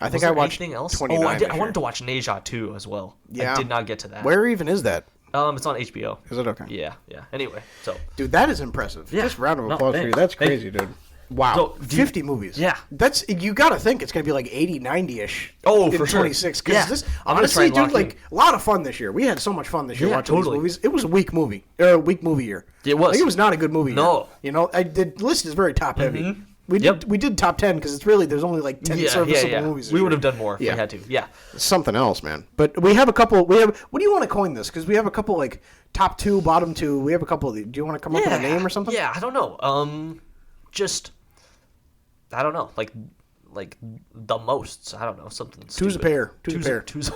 I think I watched anything else. 29 I wanted to watch Neja too as well. Yeah. I did not get to that. Where even is that? It's on HBO. Is it okay? Yeah. Anyway, so Dude, that is impressive. Yeah. Just round of No, applause for you. thanks. That's Thank crazy, dude. Wow. So, 50 movies. Yeah. That's you got to think it's going to be like 80, 90-ish. Oh, in for sure. 26. Because Yeah. this, I'm gonna try honestly, and lock dude, like a lot of fun this year. We had so much fun this year Yeah, watching totally. these movies. It was a weak movie. Or a weak movie year. It was. Like, it was not a good movie No. year. You know, the list is very top heavy. We did top 10 because it's really, there's only like 10 serviceable movies. We would have done more if we had to. Yeah. Something else, man. But we have a couple. What do you want to coin this? Because we have a couple like top 2, bottom 2. We have a couple of these. Do you want to come up with a name or something? Yeah, I don't know. Just I don't know. Like the most. I don't know. Something. Two's a pair. Two's a pair. Two's a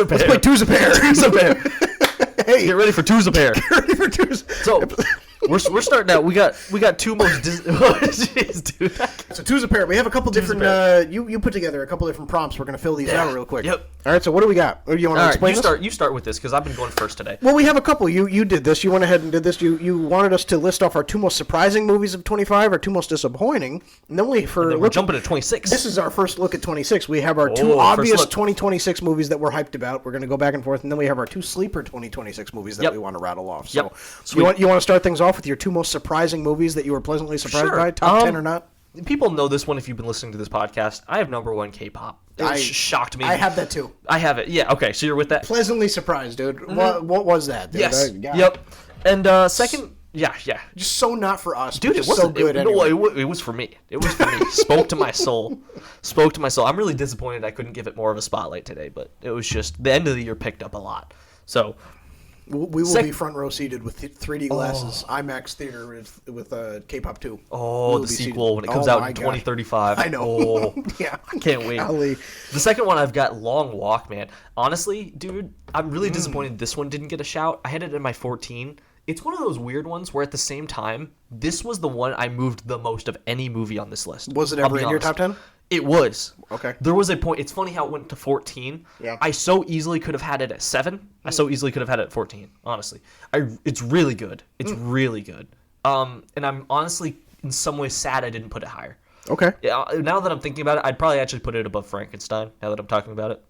pair. Let's play Two's a pair. Two's a pair. Hey, Get ready for Two's a pair. get ready for Two's. So we're starting out. We got two most. Jeez, dude. So Two's a pair. We have a couple Two's a different. You put together a couple different prompts. We're gonna fill these out real quick. Yep. All right. So what do we got? Or do you want to All right, explain this? you start with this because I've been going first today. Well, we have a couple. You did this. You went ahead and did this. You wanted us to list off our 2 most surprising movies of 25, our 2 most disappointing, and then We're jumping to 26. This is our first look at 26. We have our 2 first obvious look. 2026 movies that we're hyped about. We're going to go back and forth, and then we have our 2 sleeper 2026 movies that Yep. we want to rattle off. So, Yep. you want to start things off with your 2 most surprising movies that you were pleasantly surprised Sure. by, top 10 or not? People know this one if you've been listening to this podcast. I have number 1 K-pop. It shocked me. I have that too. I have it. Yeah. Okay. So you're with that. Pleasantly surprised, dude. What was that? Dude? Yes. God. Yep. And second. Yeah. Just so not for us, Dude, but it just wasn't so good. No, anyway. it was for me. It was for me. Spoke to my soul. Spoke to my soul. I'm really disappointed I couldn't give it more of a spotlight today, but it was just the end of the year picked up a lot. So We will be front row seated with 3D glasses, IMAX theater with K-pop 2. Oh, the sequel when it comes out in 2035. I know. Oh, yeah, I can't wait. Golly. The second one I've got Long Walk, man. Honestly, dude, I'm really disappointed this one didn't get a shout. I had it in my 14. It's one of those weird ones where at the same time, this was the one I moved the most of any movie on this list. Was it I'll ever be in your honest. top 10? It was. Okay. There was a point. It's funny how it went to 14. Yeah. I so easily could have had it at 7. I so easily could have had it at 14, honestly. It's really good. It's really good. And I'm honestly in some ways sad I didn't put it higher. Okay. Yeah, now that I'm thinking about it, I'd probably actually put it above Frankenstein, now that I'm talking about it.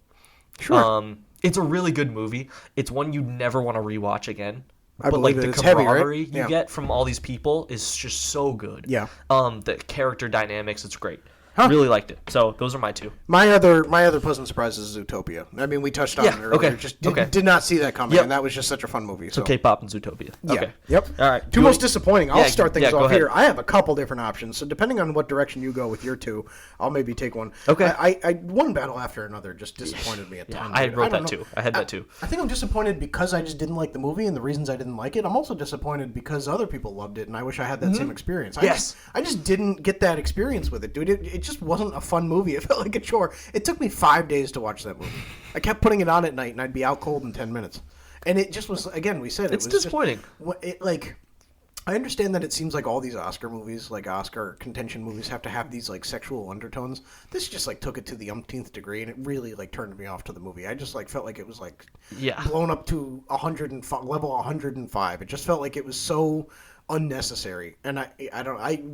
Sure. It's a really good movie. It's one you never want to rewatch again. I But like believe the it. It's heavy, right? camaraderie you Yeah. get from all these people is just so good. Yeah. The character dynamics, it's great. Really liked it. So those are my 2. My other pleasant surprise is Zootopia. I mean, we touched on it earlier. okay, Just okay. did not see that coming, Yep. and that was just such a fun movie. So K-pop and Zootopia. Yeah. Okay. Yep. All right. 2 most disappointing. I'll start things go off ahead. here. I have a couple different options. So depending on what direction you go with your 2, I'll maybe take one. Okay. I one battle after another just disappointed me a ton. I dude. wrote don't that know. too. I had that too. I think I'm disappointed because I just didn't like the movie and the reasons I didn't like it. I'm also disappointed because other people loved it and I wish I had that same experience. Yes. I just didn't get that experience with it, dude. It just wasn't a fun movie. It felt like a chore. It took me 5 days to watch that movie. I kept putting it on at night and I'd be out cold in 10 minutes. And it just was, again, we said it It's was disappointing. Just, I understand that it seems like all these Oscar movies, like Oscar contention movies, have to have these like sexual undertones. This just like took it to the umpteenth degree, and it really like turned me off to the movie. I just like felt like it was like blown up to 105, level 105. It just felt like it was so unnecessary. And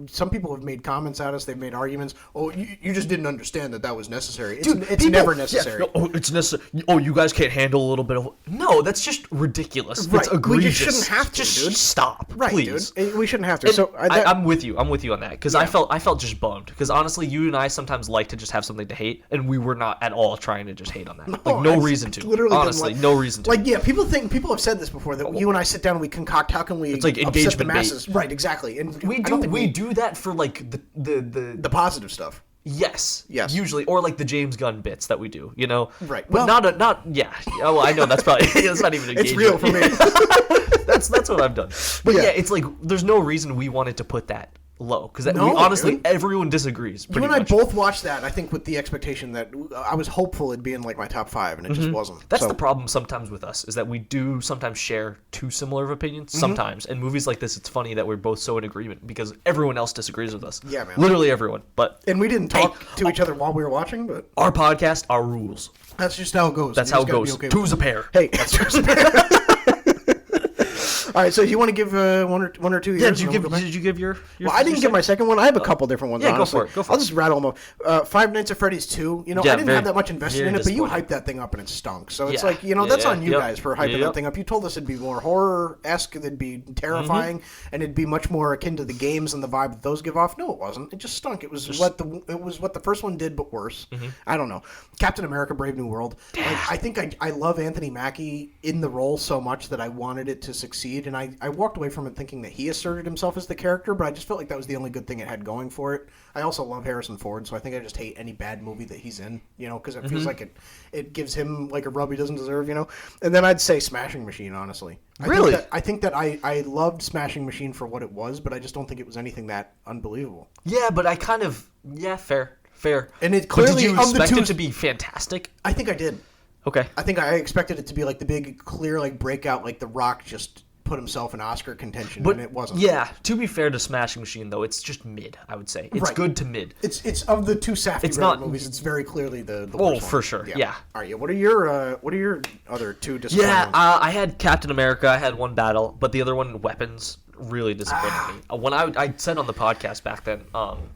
some people have made comments at us. They've made arguments. Oh, you just didn't understand that was necessary. It's never necessary. Yeah, it's necessary. Oh, you guys can't handle a little bit of... No, that's just ridiculous. Right. It's egregious. We just shouldn't have to, just dude. Stop, right, please. Dude. We shouldn't have to. And so I'm with you. I'm with you on that because I felt just bummed because honestly, you and I sometimes like to just have something to hate, and we were not at all trying to just hate on that. No reason to. Literally, honestly, no reason to. Like, yeah, people have said this before that you and I sit down and we concoct. How can we? It's like upset the engagement masses? bait. Right, exactly. And we do that for like the positive stuff. Yes. Usually, or like the James Gunn bits that we do, you know. Right. But not. Yeah. Oh, well, I know that's probably that's not even. It's real for me. That's what I've done. But yeah, it's like there's no reason we wanted to put that low because honestly everyone disagrees. You and I both watched that. I think with the expectation that I was hopeful it'd be in like my top 5, and it just wasn't. That's the problem sometimes with us is that we do sometimes share too similar of opinions. Sometimes in movies like this, it's funny that we're both so in agreement because everyone else disagrees with us. Yeah, man. Literally everyone. And we didn't talk to each other while we were watching, but our podcast, our rules. That's just how it goes. That's how it goes. Okay, two's a pair. Hey, that's two's a pair. All right, so you want to give one or two years? Yeah, did you give your well, I didn't give my second one. I have a couple different ones, honestly. Go for it. I'll just rattle them off. Five Nights at Freddy's 2. I didn't have that much invested in it, but you hyped that thing up and it stunk. So it's like, that's on you guys for hyping that thing up. You told us it'd be more horror-esque, it'd be terrifying, and it'd be much more akin to the games and the vibe that those give off. No, it wasn't. It just stunk. It was what the first one did, but worse. I don't know. Captain America: Brave New World. I think I love Anthony Mackie in the role so much that I wanted it to succeed, and I walked away from it thinking that he asserted himself as the character, but I just felt like that was the only good thing it had going for it. I also love Harrison Ford, so I think I just hate any bad movie that he's in, because it feels like it gives him like a rub he doesn't deserve, And then I'd say Smashing Machine, honestly. Really? I think that I loved Smashing Machine for what it was, but I just don't think it was anything that unbelievable. Yeah, but I kind of fair. And it clearly, but did you expect it to be fantastic? I think I did. Okay. I think I expected it to be like the big clear like breakout, like The Rock just put himself in Oscar contention, and it wasn't. Yeah, to be fair to Smashing Machine, though, it's just mid, I would say. It's good to mid. It's of the two Safdie movies, it's very clearly the worst one. For sure, yeah. All right, what are your other two disappointing ones? I had Captain America, I had one battle, but the other one, Weapons, really disappointed me. When I said on the podcast back then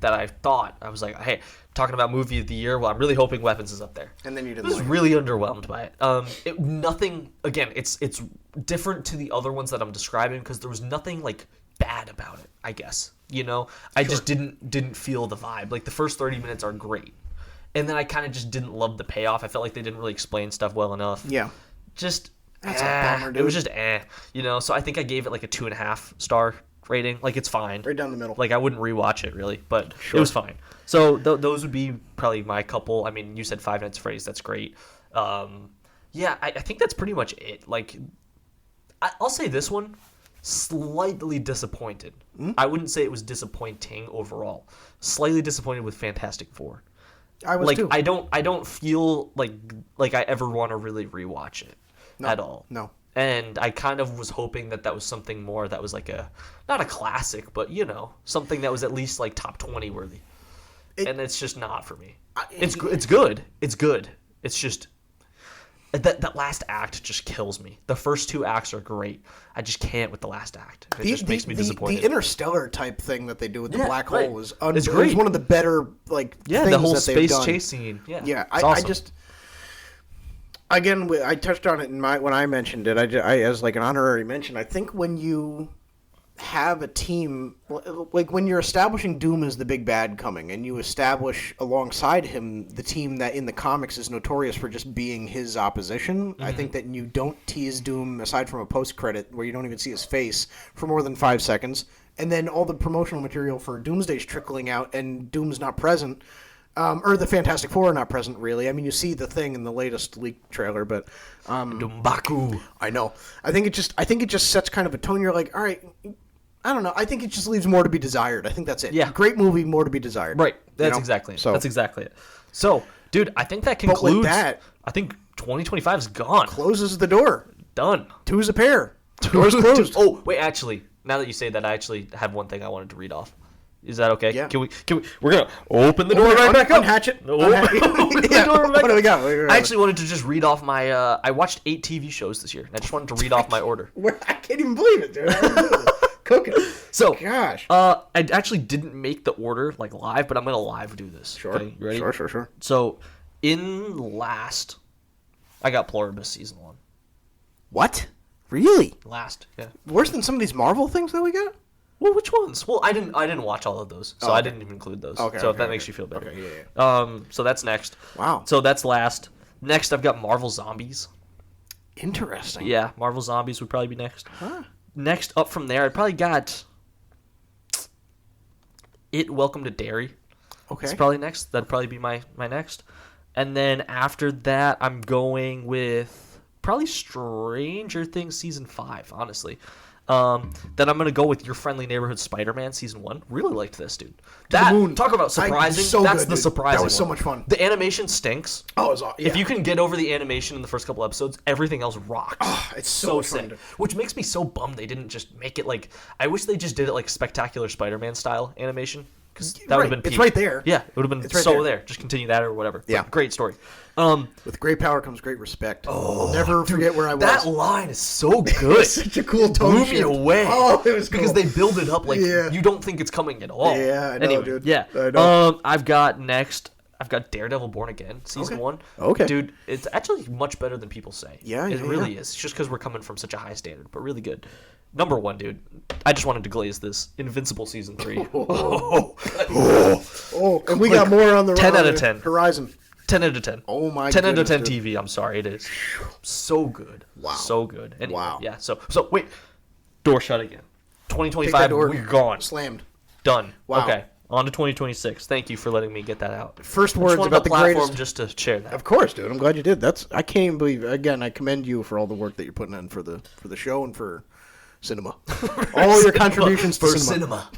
that I was like, hey, talking about movie of the year, well, I'm really hoping Weapons is up there. And then you didn't. I was really underwhelmed by it. Nothing. Again, it's different to the other ones that I'm describing because there was nothing like bad about it. I guess I just didn't feel the vibe. Like the first 30 minutes are great, and then I kind of just didn't love the payoff. I felt like they didn't really explain stuff well enough. Yeah. Just that's a bummer, dude. It was just So I think I gave it like a 2.5 star rating. Like it's fine. Right down the middle. Like I wouldn't rewatch it really, but it was fine. So those would be probably my couple. I mean, you said Five Nights at Freddy's. That's great. I think that's pretty much it. Like, I'll say this one, slightly disappointed. I wouldn't say it was disappointing overall. Slightly disappointed with Fantastic Four. I was too. I don't feel like I ever want to really rewatch it at all. No. And I kind of was hoping that was something more that was like not a classic, but something that was at least like top 20 worthy. And it's just not for me. It's good. It's good. It's just that last act just kills me. The first 2 acts are great. I just can't with the last act. It just makes me disappointed. The Interstellar type thing that they do with the black hole was it's great. It was one of the better things the whole that space chase scene. Yeah. Awesome. I just. Again, I touched on it when I mentioned it. I as like an honorary mention. I think when you have a team, like when you're establishing Doom as the big bad coming, and you establish alongside him the team that in the comics is notorious for just being his opposition, I think that you don't tease Doom aside from a post-credit where you don't even see his face for more than 5 seconds, and then all the promotional material for Doomsday's trickling out, and Doom's not present. Or the Fantastic Four are not present, really. I mean, you see the Thing in the latest leaked trailer, but Dumbaku. I know. I think it just sets kind of a tone. You're like, all right, I don't know. I think it just leaves more to be desired. I think that's it. Yeah. Great movie, more to be desired. Right. That's exactly it. So, that's exactly it. So, dude, I think that concludes. But with that, I think 2025 is gone. Closes the door. Done. 2's a pair. Door's closed. Oh, wait, actually. Now that you say that, I actually have one thing I wanted to read off. Is that okay? Yeah. Can we? We're gonna open the door right back up. Unhatch it. Open the door back What do we got? I actually wanted to just read off my. I watched 8 TV shows this year. And I just wanted to read off my order. I can't even believe it, dude. Cooking. So, gosh. I actually didn't make the order like live, but I'm gonna live do this. Sure. Okay, you ready? Sure. So, in last, I got Pluribus season 1. What? Really? Last, yeah. Worse than some of these Marvel things that we got? Well, which ones? Well, I didn't watch all of those, so okay. I didn't even include those. Okay, so if that okay. makes you feel better. Okay, yeah. So that's next. Wow. So that's last. Next, I've got Marvel Zombies. Interesting. Yeah, Marvel Zombies would probably be next. Huh. Next up from there, I probably got It Welcome to Derry. Okay. It's probably next. That'd probably be my next. And then after that, I'm going with probably Stranger Things Season 5, honestly. Then I'm going to go with Your Friendly Neighborhood Spider-Man Season 1. Really liked this, dude. Talk about surprising. That's the surprising That was so one. much fun. The animation stinks. Oh, it was awesome. If you can get over the animation in the first couple episodes, everything else rocks. Oh, it's so sick. fun. Which makes me so bummed they didn't just make it like... I wish they just did it like Spectacular Spider-Man style animation. Because that would have been peak. It's right there. Yeah, it would have been right there. Just continue that or whatever. Yeah. But great story. With great power comes great respect. Oh, never forget where I was. That line is so good. Such a cool tone Blew shift. me away. Oh, it was cool. Because they build it up like you don't think it's coming at all. Yeah, I know, anyway, dude. Yeah. I know. I've got Daredevil Born Again, Season 1. Okay. Dude, it's actually much better than people say. Yeah, It really is. It's just because we're coming from such a high standard, but really good. Number 1, dude. I just wanted to glaze this. Invincible Season 3. And we got more on the 10 out of 10. horizon. 10 out of 10. Oh my 10 out of 10 dude. TV. I'm sorry, it is so good. Wow. So good. Anyway, Wow. Yeah. So wait. Door shut again. Take 2025. that door. We're gone. Slammed. Done. Wow. Okay. On to 2026. Thank you for letting me get that out. First I words just wanted about the the platform greatest. just to share that. Of course, dude. I'm glad you did. I can't even believe. Again, I commend you for all the work that you're putting in for the show and for cinema. All your contributions to for cinema.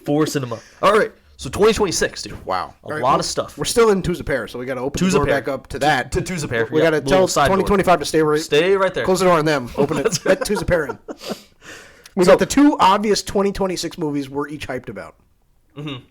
For cinema. All right. So 2026, dude. Wow. A lot of stuff. We're still in Tuesday Pair, so we got to open the door back up to that. To Tuesday Pair. We got to tell 2025 to stay right there. Close the door on them. Open it. Let Tuesday Pair in. We got the 2 obvious 2026 movies we're each hyped about. Mm-hmm.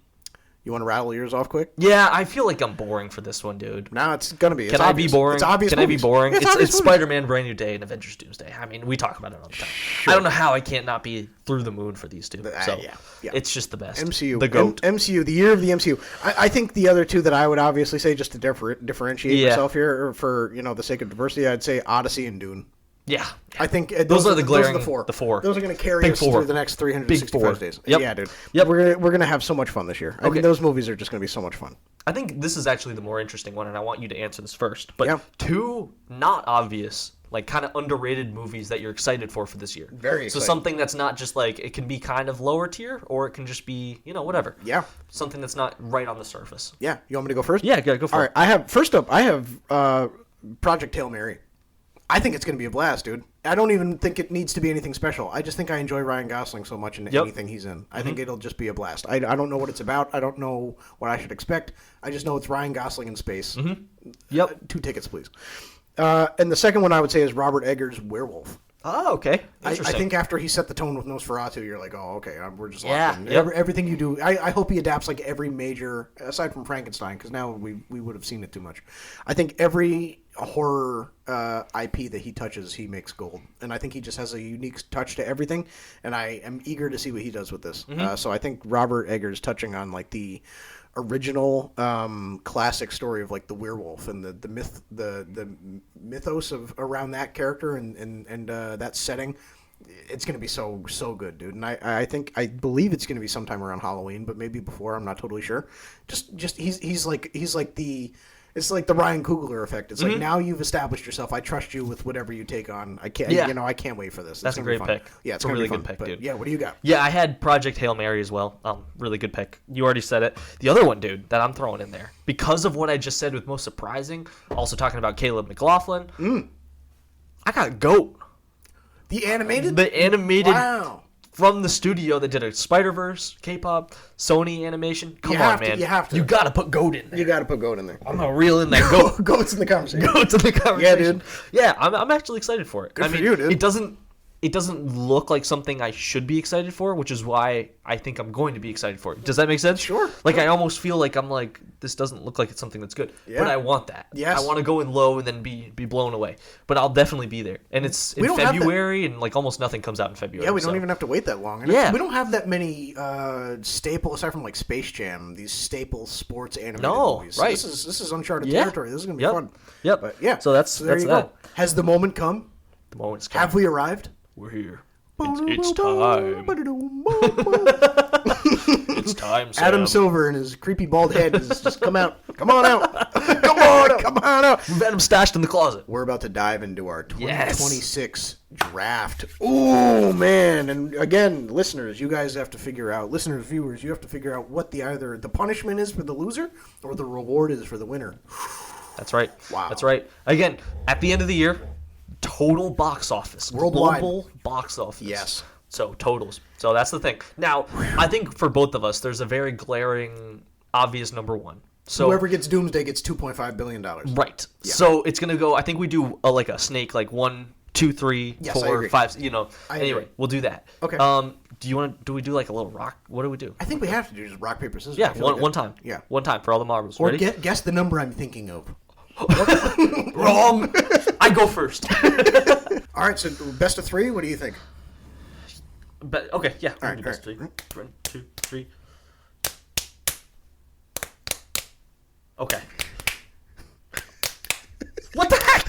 You want to rattle yours off quick? Yeah, I feel like I'm boring for this one, dude. No, it's gonna be. Can I be boring? It's obvious. Can I be boring? Yeah, it's Spider-Man: Brand New Day and Avengers: Doomsday. I mean, we talk about it all the time. Sure. I don't know how I can't not be through the moon for these two. So yeah. It's just the best. MCU, the GOAT. MCU, the year of the MCU. I think the other two that I would obviously say, just to differentiate myself here, or for the sake of diversity, I'd say Odyssey and Dune. Yeah. I think those are the glaring. Those are the four. Those are going to carry us through the next 365 days. Yep. Yeah, dude. Yep. We're gonna have so much fun this year. I mean, those movies are just going to be so much fun. I think this is actually the more interesting one, and I want you to answer this first. But 2 not obvious, like kind of underrated movies that you're excited for this year. Very excited. So something that's not just like, it can be kind of lower tier, or it can just be, whatever. Yeah. Something that's not right on the surface. Yeah. You want me to go first? Yeah, go for it. All right. First up, I have Project Hail Mary. I think it's going to be a blast, dude. I don't even think it needs to be anything special. I just think I enjoy Ryan Gosling so much in anything he's in. I think it'll just be a blast. I don't know what it's about. I don't know what I should expect. I just know it's Ryan Gosling in space. Mm-hmm. Yep. 2 tickets, please. And the second one I would say is Robert Eggers' Werewolf. Oh, okay. I think after he set the tone with Nosferatu, you're like, oh, okay, we're just locked in. Yep. Everything you do, I hope he adapts like every major, aside from Frankenstein, because now we would have seen it too much. I think every horror IP that he touches, he makes gold. And I think he just has a unique touch to everything, and I am eager to see what he does with this. Mm-hmm. So I think Robert Eggers touching on like the original classic story of like the werewolf and the myth, the mythos of around that character and that setting, it's gonna be so good, dude. And I believe it's gonna be sometime around Halloween, but maybe before. I'm not totally sure. Just he's like the. It's like the Ryan Coogler effect. It's like, now you've established yourself. I trust you with whatever you take on. I can't. I can't wait for this. That's a great pick. Yeah, it's a gonna really be fun. good pick, But, dude. yeah, what do you got? Yeah, I had Project Hail Mary as well. Really good pick. You already said it. The other one, dude, that I'm throwing in there, because of what I just said with most surprising, also talking about Caleb McLaughlin, I got GOAT. The animated? The animated. Wow. From the studio that did a Spider-Verse, K-pop, Sony animation. Come on, man. You have to. You got to put GOAT in there. You got to put GOAT in there. I'm going to reel in that GOAT. GOAT's in the conversation. GOAT's in the conversation. Yeah, dude. Yeah, I'm actually excited for it. Good for you, dude. It it doesn't look like something I should be excited for, which is why I think I'm going to be excited for it. Does that make sense? Sure. Like, I almost feel like I'm like, this doesn't look like it's something that's good. Yeah. But I want that. Yes. I want to go in low and then be blown away. But I'll definitely be there. And it's in February, and like almost nothing comes out in February. Yeah, we don't even have to wait that long. And we don't have that many staple, aside from like Space Jam, these staple sports animated movies. Right. So this is uncharted territory. This is going to be fun. Yep. But yeah. So that's there you that. Go. Has the moment come? The moment's come. Have we arrived? We're here. It's time. It's time, Sam. Adam Silver and his creepy bald head is just come out. Come on out. Come on out. We've had him stashed in the closet. We're about to dive into our 2026 draft. Oh, man. And again, listeners, you guys have to figure out, viewers, you have to figure out what either the punishment is for the loser or the reward is for the winner. That's right. Wow. That's right. Again, at the end of the year, total box office. Worldwide. Global box office. Yes. So, totals. So, that's the thing. Now, I think for both of us, there's a very glaring, obvious number one. So whoever gets Doomsday gets $2.5 billion. Right. Yeah. So, it's going to go, I think we do like a snake, like 1, 2, 3, 4, 5, Anyway, we'll do that. Okay. Do we do like a little rock? What do we do? I think we have to do just rock, paper, scissors. Yeah, one time. Yeah. One time for all the marbles. Or Ready? guess the number I'm thinking of. Wrong. I go first. All right, so best of 3. What do you think? Okay, yeah. All right, best of 3. 1, 2, 3. Okay. What the heck?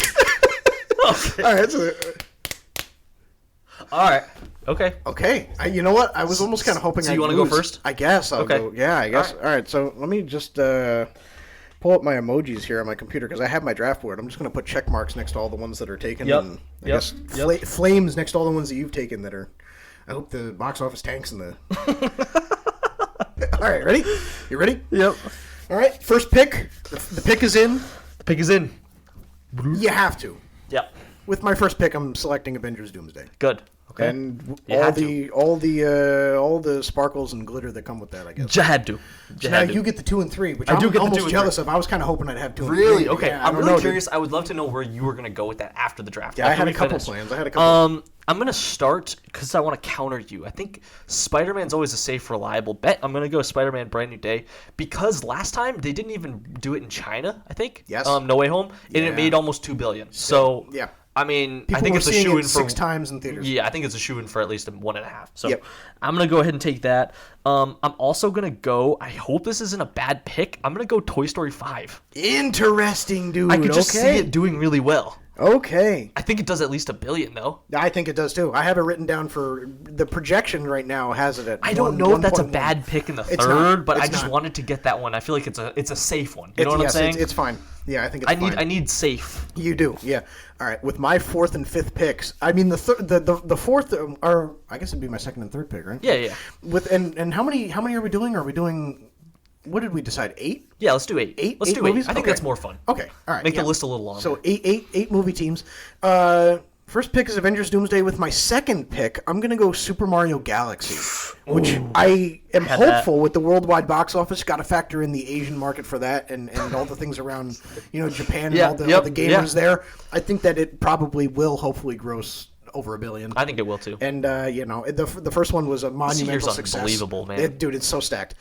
Okay. All right. So, all right. Okay. Okay. You know what? I was almost kind of hoping. So you want to go first? I guess. I'll go. Yeah, I guess. All right. So let me just pull up my emojis here on my computer because I have my draft board. I'm just going to put check marks next to all the ones that are taken. Yep. And I guess flames next to all the ones that you've taken that are. I hope the box office tanks in the. All right. Ready? You ready? Yep. All right. First pick. The pick is in. The pick is in. You have to. Yep. With my first pick, I'm selecting Avengers Doomsday. Good. Okay. And all the sparkles and glitter that come with that, I guess. You had to. You get the 2 and 3, which I'm almost jealous of. I was kind of hoping I'd have 2 and 3. Really? Okay. Yeah, I'm really curious. I would love to know where you were going to go with that after the draft. Yeah, I had a couple plans. I'm going to start because I want to counter you. I think Spider-Man's always a safe, reliable bet. I'm going to go Spider-Man Brand New Day because last time they didn't even do it in China, I think. Yes. No Way Home. And it made almost $2 billion. So, yeah. I mean, People I think it's a shoe-in for 6 times in theaters. Yeah, I think it's a shoe-in for at least 1.5. So I'm gonna go ahead and take that. I'm also gonna go. I hope this isn't a bad pick. I'm gonna go Toy Story 5. Interesting, dude. I could just see it doing really well. Okay. I think it does at least $1 billion though. I think it does too. I have it written down for the projection right now. Has it at? I don't know if that's a bad pick in the third, but I just wanted to get that one. I feel like it's a safe one. You know what I'm saying? It's fine. Yeah, I think it's fine. I need safe. You do, yeah. All right, with my 4th and 5th picks, I mean the 4th, or I guess it'd be my 2nd and 3rd pick, right? Yeah. With and how many are we doing? Are we doing? What did we decide? 8? Yeah, let's do 8. Let's do 8 movies. I think that's more fun. Okay, all right. Make the list a little longer. So 8 movie teams. First pick is Avengers Doomsday. With my 2nd pick, I'm going to go Super Mario Galaxy, which I am hopeful with the worldwide box office. Got to factor in the Asian market for that and all the things around, Japan and all the gamers there. I think that it probably will hopefully gross over $1 billion. I think it will too. And, the first one was a monumental success. Unbelievable, man. Dude, it's so stacked.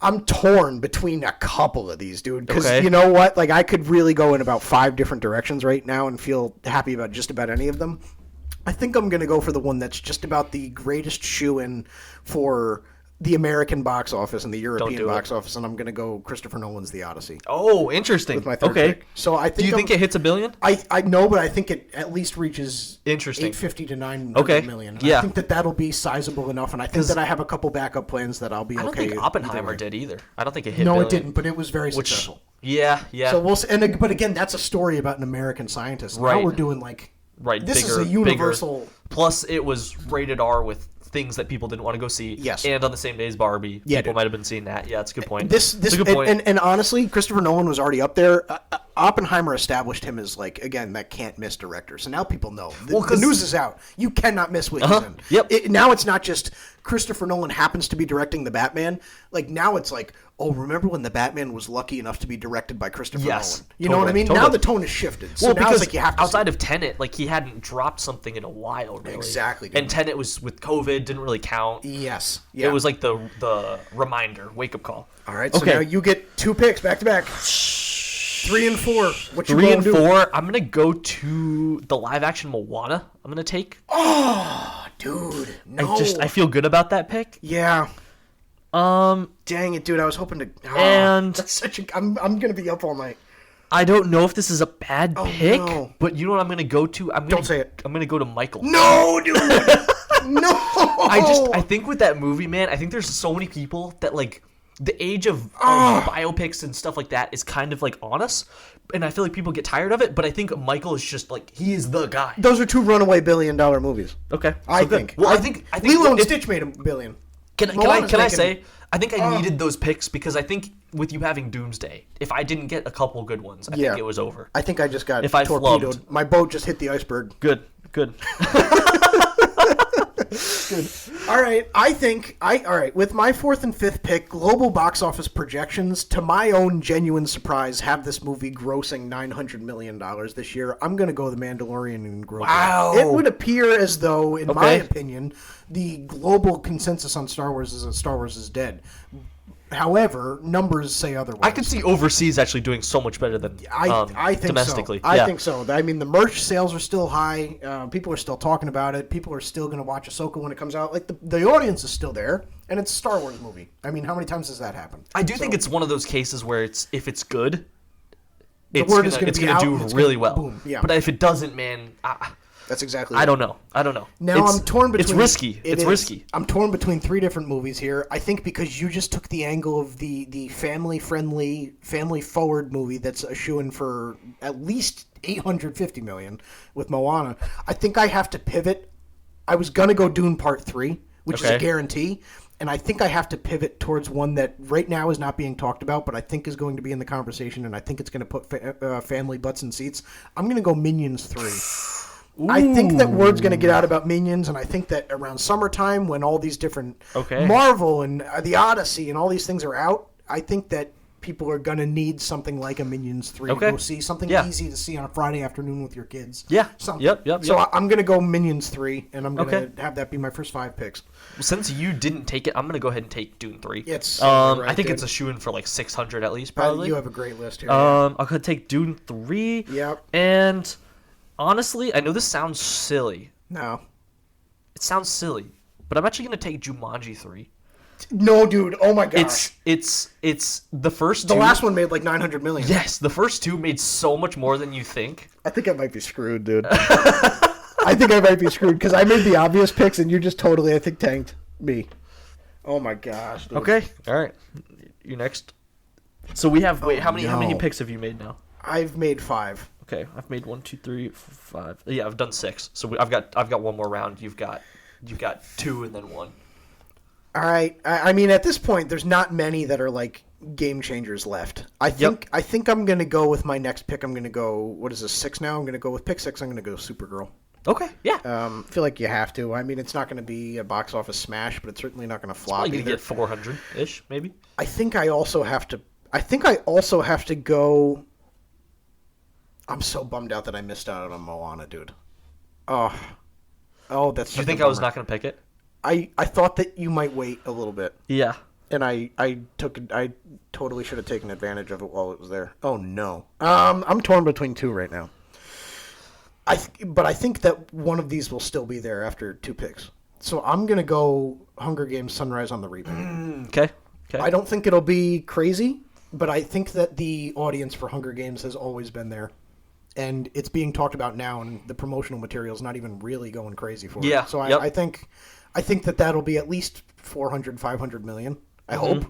I'm torn between a couple of these, dude. Because you know what? Like, I could really go in about 5 different directions right now and feel happy about just about any of them. I think I'm going to go for the one that's just about the greatest shoe-in for the American box office and the European box office, and I'm going to go Christopher Nolan's The Odyssey. Oh, interesting. With my 3rd pick. So I think do you think it hits $1 billion? I know, but I think it at least reaches $850 to $900 million. Yeah. I think that'll be sizable enough, and I think that I have a couple backup plans that I'll be okay. I don't think Oppenheimer did either. I don't think it hit. No, billion. it didn't, but it was very successful. Yeah. So we'll see. But again, that's a story about an American scientist. Right. Now we're doing this bigger, is a universal. Bigger. Plus, it was rated R with things that people didn't want to go see. Yes. And on the same day as Barbie, people might have been seeing that. Yeah, that's a good point. This a good point. And honestly, Christopher Nolan was already up there. Oppenheimer established him as, like, again, that can't miss director. So now people know. The news is out. You cannot miss what he's in. Yep. Now it's not just Christopher Nolan happens to be directing the Batman. Like, now it's like, oh, remember when the Batman was lucky enough to be directed by Christopher Nolan? You know what I mean? Totally. Now the tone has shifted. So now it's like you have to outside of Tenet, like, he hadn't dropped something in a while, really. Exactly. And Tenet was with COVID, didn't really count. Yes. Yeah. It was like the reminder, wake-up call. All right, so now you get 2 picks back-to-back. 3 and 4. What you 3 and do? 4. I'm gonna go to the live-action Moana. I'm gonna take. Oh, dude, no. I feel good about that pick. Yeah. Dang it, dude. I was hoping to. And that's such a. I'm gonna be up all night. I don't know if this is a bad pick, no. but you know what I'm gonna go to? Don't say it. I'm gonna go to Michael. No, dude. No. I think with that movie, man, I think there's so many people that, like, the age of biopics and stuff like that is kind of, like, on us, and I feel like people get tired of it, but I think Michael is just, like, he is the guy. Those are 2 runaway billion-dollar movies. Okay. I think. Well, I think Lilo and Stitch made $1 billion. Can I say, I think I needed those picks because I think with you having Doomsday, if I didn't get a couple good ones, I think it was over. I think I just got if I torpedoed. flubbed. My boat just hit the iceberg. Good. Good. All right, all right, with my 4th and 5th pick, global box office projections, to my own genuine surprise, have this movie grossing $900 million this year. I'm going to go The Mandalorian and gross. Wow. It would appear as though, in my opinion, the global consensus on Star Wars is that Star Wars is dead. However, numbers say otherwise. I could see overseas actually doing so much better than I think domestically. So. I think so. I mean, the merch sales are still high. People are still talking about it. People are still going to watch Ahsoka when it comes out. Like, the audience is still there, and it's a Star Wars movie. I mean, how many times does that happen? I do think it's one of those cases where if it's good, it's going to do really well. Boom. Yeah. But if it doesn't, man, that's exactly. I don't know. Now I'm torn between. It's risky. It's risky. I'm torn between 3 different movies here. I think because you just took the angle of the family-friendly, family-forward movie that's a shoo-in for at least $850 million with Moana. I think I have to pivot. I was gonna go Dune Part 3, which is a guarantee, and I think I have to pivot towards one that right now is not being talked about, but I think is going to be in the conversation, and I think it's going to put family butts in seats. I'm gonna go Minions 3. Ooh. I think that word's going to get out about Minions, and I think that around summertime when all these different Marvel and the Odyssey and all these things are out, I think that people are going to need something like a Minions 3 to go see, something easy to see on a Friday afternoon with your kids. Yeah. Something. Yep. So I'm going to go Minions 3, and I'm going to have that be my first 5 picks. Since you didn't take it, I'm going to go ahead and take Dune 3. It's I think it's a shoo-in for like 600 at least, probably. You have a great list here. I'm going to take Dune 3. Yep. And honestly, I know this sounds silly. No. It sounds silly, but I'm actually going to take Jumanji 3. No, dude. Oh my gosh. It's the first two. The last one made like $900 million. Yes, the first 2 made so much more than you think. I think I might be screwed, dude. I think I might be screwed because I made the obvious picks and you just totally, I think, tanked me. Oh my gosh, dude. Okay. All right. You next. So we have how many picks have you made now? I've made 5. Okay, I've made 1, 2, 3, 4, 5. Yeah, I've done 6. So I've got one more round. You've got 2 and then 1. All right. I mean, at this point, there's not many that are like game changers left. I think I'm gonna go with my next pick. I'm gonna go. What is this, 6 now? I'm gonna go with pick 6. I'm gonna go Supergirl. Okay. Yeah. I feel like you have to. I mean, it's not gonna be a box office smash, but it's certainly not gonna flop. You're gonna get 400-ish, maybe. I think I also have to go. I'm so bummed out that I missed out on Moana, dude. Oh, that's. Do you think I was not gonna pick it? I thought that you might wait a little bit. Yeah. And I totally should have taken advantage of it while it was there. Oh no. I'm torn between 2 right now. But I think that one of these will still be there after 2 picks. So I'm gonna go Hunger Games: Sunrise on the Reaping. Okay. I don't think it'll be crazy, but I think that the audience for Hunger Games has always been there. And it's being talked about now, and the promotional material is not even really going crazy for it. So I think that that'll be at least 400, 500 million, I hope,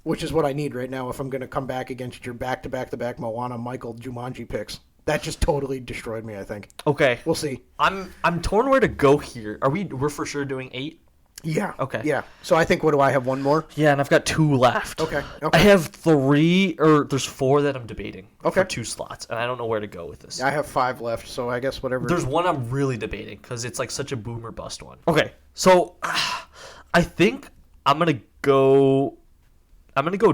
which is what I need right now if I'm going to come back against your back-to-back-to-back Moana, Michael, Jumanji picks. That just totally destroyed me, I think. Okay. We'll see. I'm torn where to go here. We're for sure doing 8? Yeah. Okay. Yeah. So I think, what do I have? One more? Yeah, and I've got 2 left. Okay. I have 3, or there's 4 that I'm debating Okay. for 2 slots, and I don't know where to go with this. I have 5 left, so I guess whatever. There's one I'm really debating because it's like such a boom or bust one. Okay, so I think I'm gonna go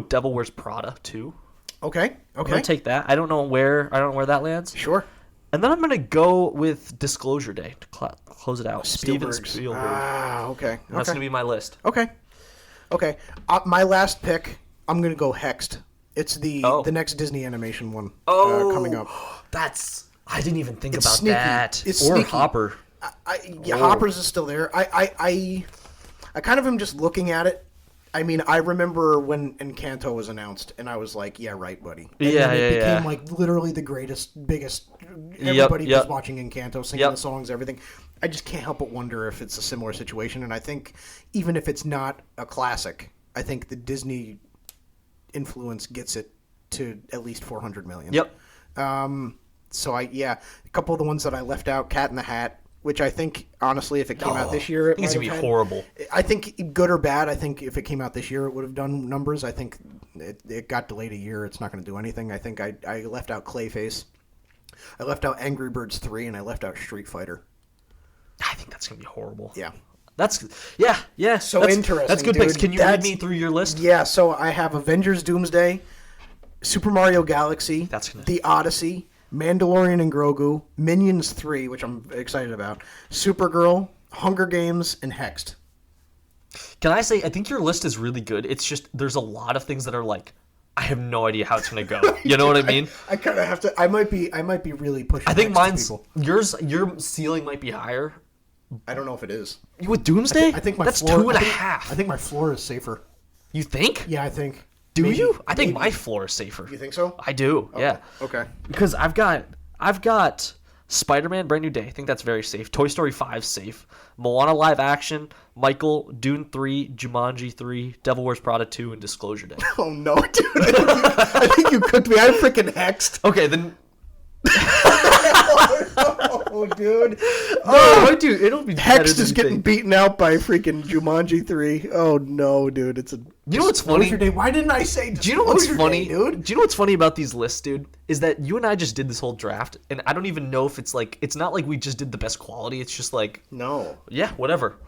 Devil Wears Prada 2. Okay. I'm gonna take that. I don't know where that lands. Sure. And then I'm gonna go with Disclosure Day to close it out. Steven Spielberg's. Spielberg. Okay. And that's gonna be my list. Okay. My last pick, I'm gonna go Hexed. It's the next Disney animation one coming up. I didn't even think It's about sneaky. that. It's or sneaky. Hopper. Hopper's is still there. I kind of am just looking at it. I mean, I remember when Encanto was announced, and I was like, "Yeah, right, buddy." And then it became like literally the greatest, biggest. Everybody was watching Encanto, singing the songs, everything. I just can't help but wonder if it's a similar situation. And I think even if it's not a classic, I think the Disney influence gets it to at least 400 million. Yep. So a couple of the ones that I left out, Cat in the Hat, which I think, honestly, if it came out this year, it's going to be horrible. I think, good or bad, I think if it came out this year, it would have done numbers. I think it got delayed a year. It's not going to do anything. I think I left out Clayface. I left out Angry Birds 3, and I left out Street Fighter. I think that's going to be horrible. Yeah. Yeah. So that's interesting, That's good dude. picks. Can you read me through your list? Yeah, so I have Avengers Doomsday, Super Mario Galaxy, That's The Odyssey, Mandalorian and Grogu, Minions 3, which I'm excited about, Supergirl, Hunger Games, and Hexed. Can I say, I think your list is really good. It's just, there's a lot of things that are like, I have no idea how it's going to go. You know what I mean? I kind of have to, I might be really pushing. I think Hexed to mine's, your ceiling might be higher. I don't know if it is. With Doomsday? I think my that's floor, 2.5. I think my floor is safer. You think? Yeah, I think. Do Maybe, you? I think maybe. my floor is safer. You think so? I do. Yeah. Okay. Because I've got Spider-Man Brand New Day. I think that's very safe. Toy Story 5 safe. Moana live action, Michael, Dune 3, Jumanji 3, Devil Wears Prada 2, and Disclosure Day. Oh no, dude! I think you cooked me. I'm freaking Hexed. Okay, then. Oh, dude. Oh, dude, it'll be Hexed is getting beaten out by freaking Jumanji 3. Oh no, dude! It's a. You know what's funny? Day. Why didn't I say? Do you know what's funny, dude? Do you know what's funny about these lists, dude? Is that you and I just did this whole draft, and I don't even know if it's like it's not like we just did the best quality. It's just like no. Yeah, whatever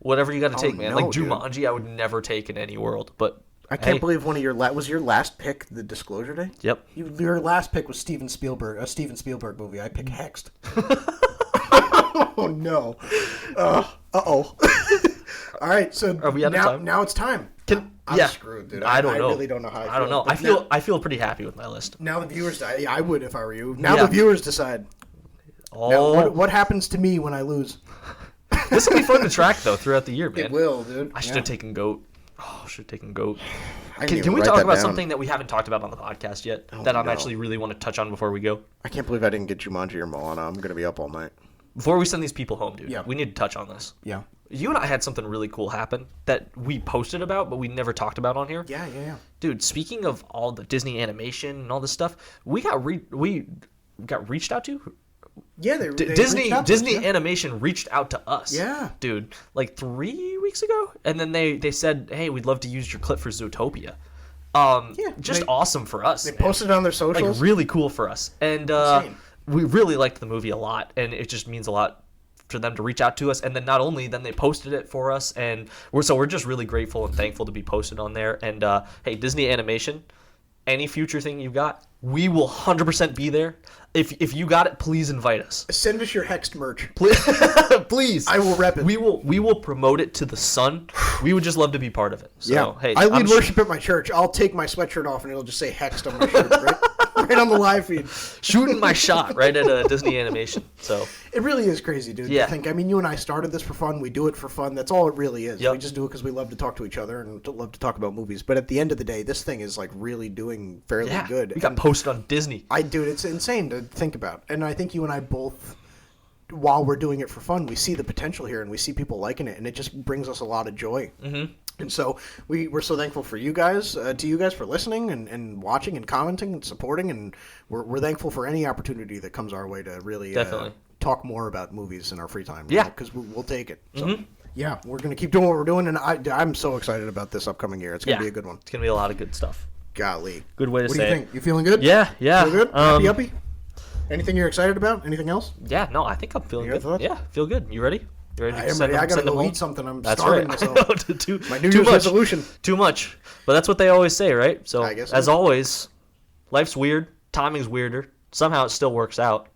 you got to take, man. No, like Jumanji, I would never take in any world, but. I can't believe one of your was your last pick the Disclosure Day? Yep. Your last pick was Steven Spielberg, a Steven Spielberg movie. I picked Hexed. Oh no. Uh-oh. All right, so are we out of time? Now it's time. I'm screwed, dude. I don't know. I really don't know how I feel. I don't know. I feel pretty happy with my list. Now the viewers I would if I were you. Now the viewers decide. Oh. Now, what happens to me when I lose? This will be fun to track though throughout the year, man. It will, dude. I should have taken Goat. Oh, I should have taken Goat. Can we talk about something that we haven't talked about on the podcast yet that I'm actually really want to touch on before we go? I can't believe I didn't get Jumanji or Moana. I'm going to be up all night. Before we send these people home, dude, we need to touch on this. Yeah. You and I had something really cool happen that we posted about, but we never talked about on here. Yeah. Dude, speaking of all the Disney animation and all this stuff, we got reached out to. Yeah, they Disney us, Animation reached out to us. Yeah, dude, like 3 weeks ago, and then they said, "Hey, we'd love to use your clip for Zootopia." Awesome for us. They posted it on their socials. Like really cool for us, and we really liked the movie a lot, and it just means a lot for them to reach out to us. And then not only then they posted it for us, and we're just really grateful and thankful to be posted on there. And hey, Disney Animation, any future thing you've got, we will 100% be there. If you got it, please invite us. Send us your Hexed merch. Please. I will rep it. We will promote it to the sun. We would just love to be part of it. So, hey, I lead worship at my church. I'll take my sweatshirt off and it'll just say Hexed on my shirt, right on the live feed. Shooting my shot right at Disney Animation. So it really is crazy, dude. Yeah. To think. I mean, you and I started this for fun. We do it for fun. That's all it really is. Yep. We just do it because we love to talk to each other and love to talk about movies. But at the end of the day, this thing is like really doing fairly good. We got posted on Disney. Dude, it's insane to think about. And I think you and I both, while we're doing it for fun, we see the potential here and we see people liking it, and it just brings us a lot of joy. Mm-hmm. And so we're so thankful for you guys, for listening and watching and commenting and supporting, and we're thankful for any opportunity that comes our way to really definitely talk more about movies in our free time. Yeah, because we'll take it. So. Mm-hmm. Yeah, we're going to keep doing what we're doing, and I'm so excited about this upcoming year. It's going to be a good one. It's going to be a lot of good stuff. Golly. Good way to say it. What do you think? You feeling good? Yeah. Feel good? Happy? Anything you're excited about? Anything else? Yeah, no, I think I'm feeling good. Thoughts? Yeah, feel good. You ready? You ready to send I got to go eat something. I'm starving myself. My New Year's resolution. Too much. But that's what they always say, right? So, I guess as always, life's weird. Timing's weirder. Somehow it still works out.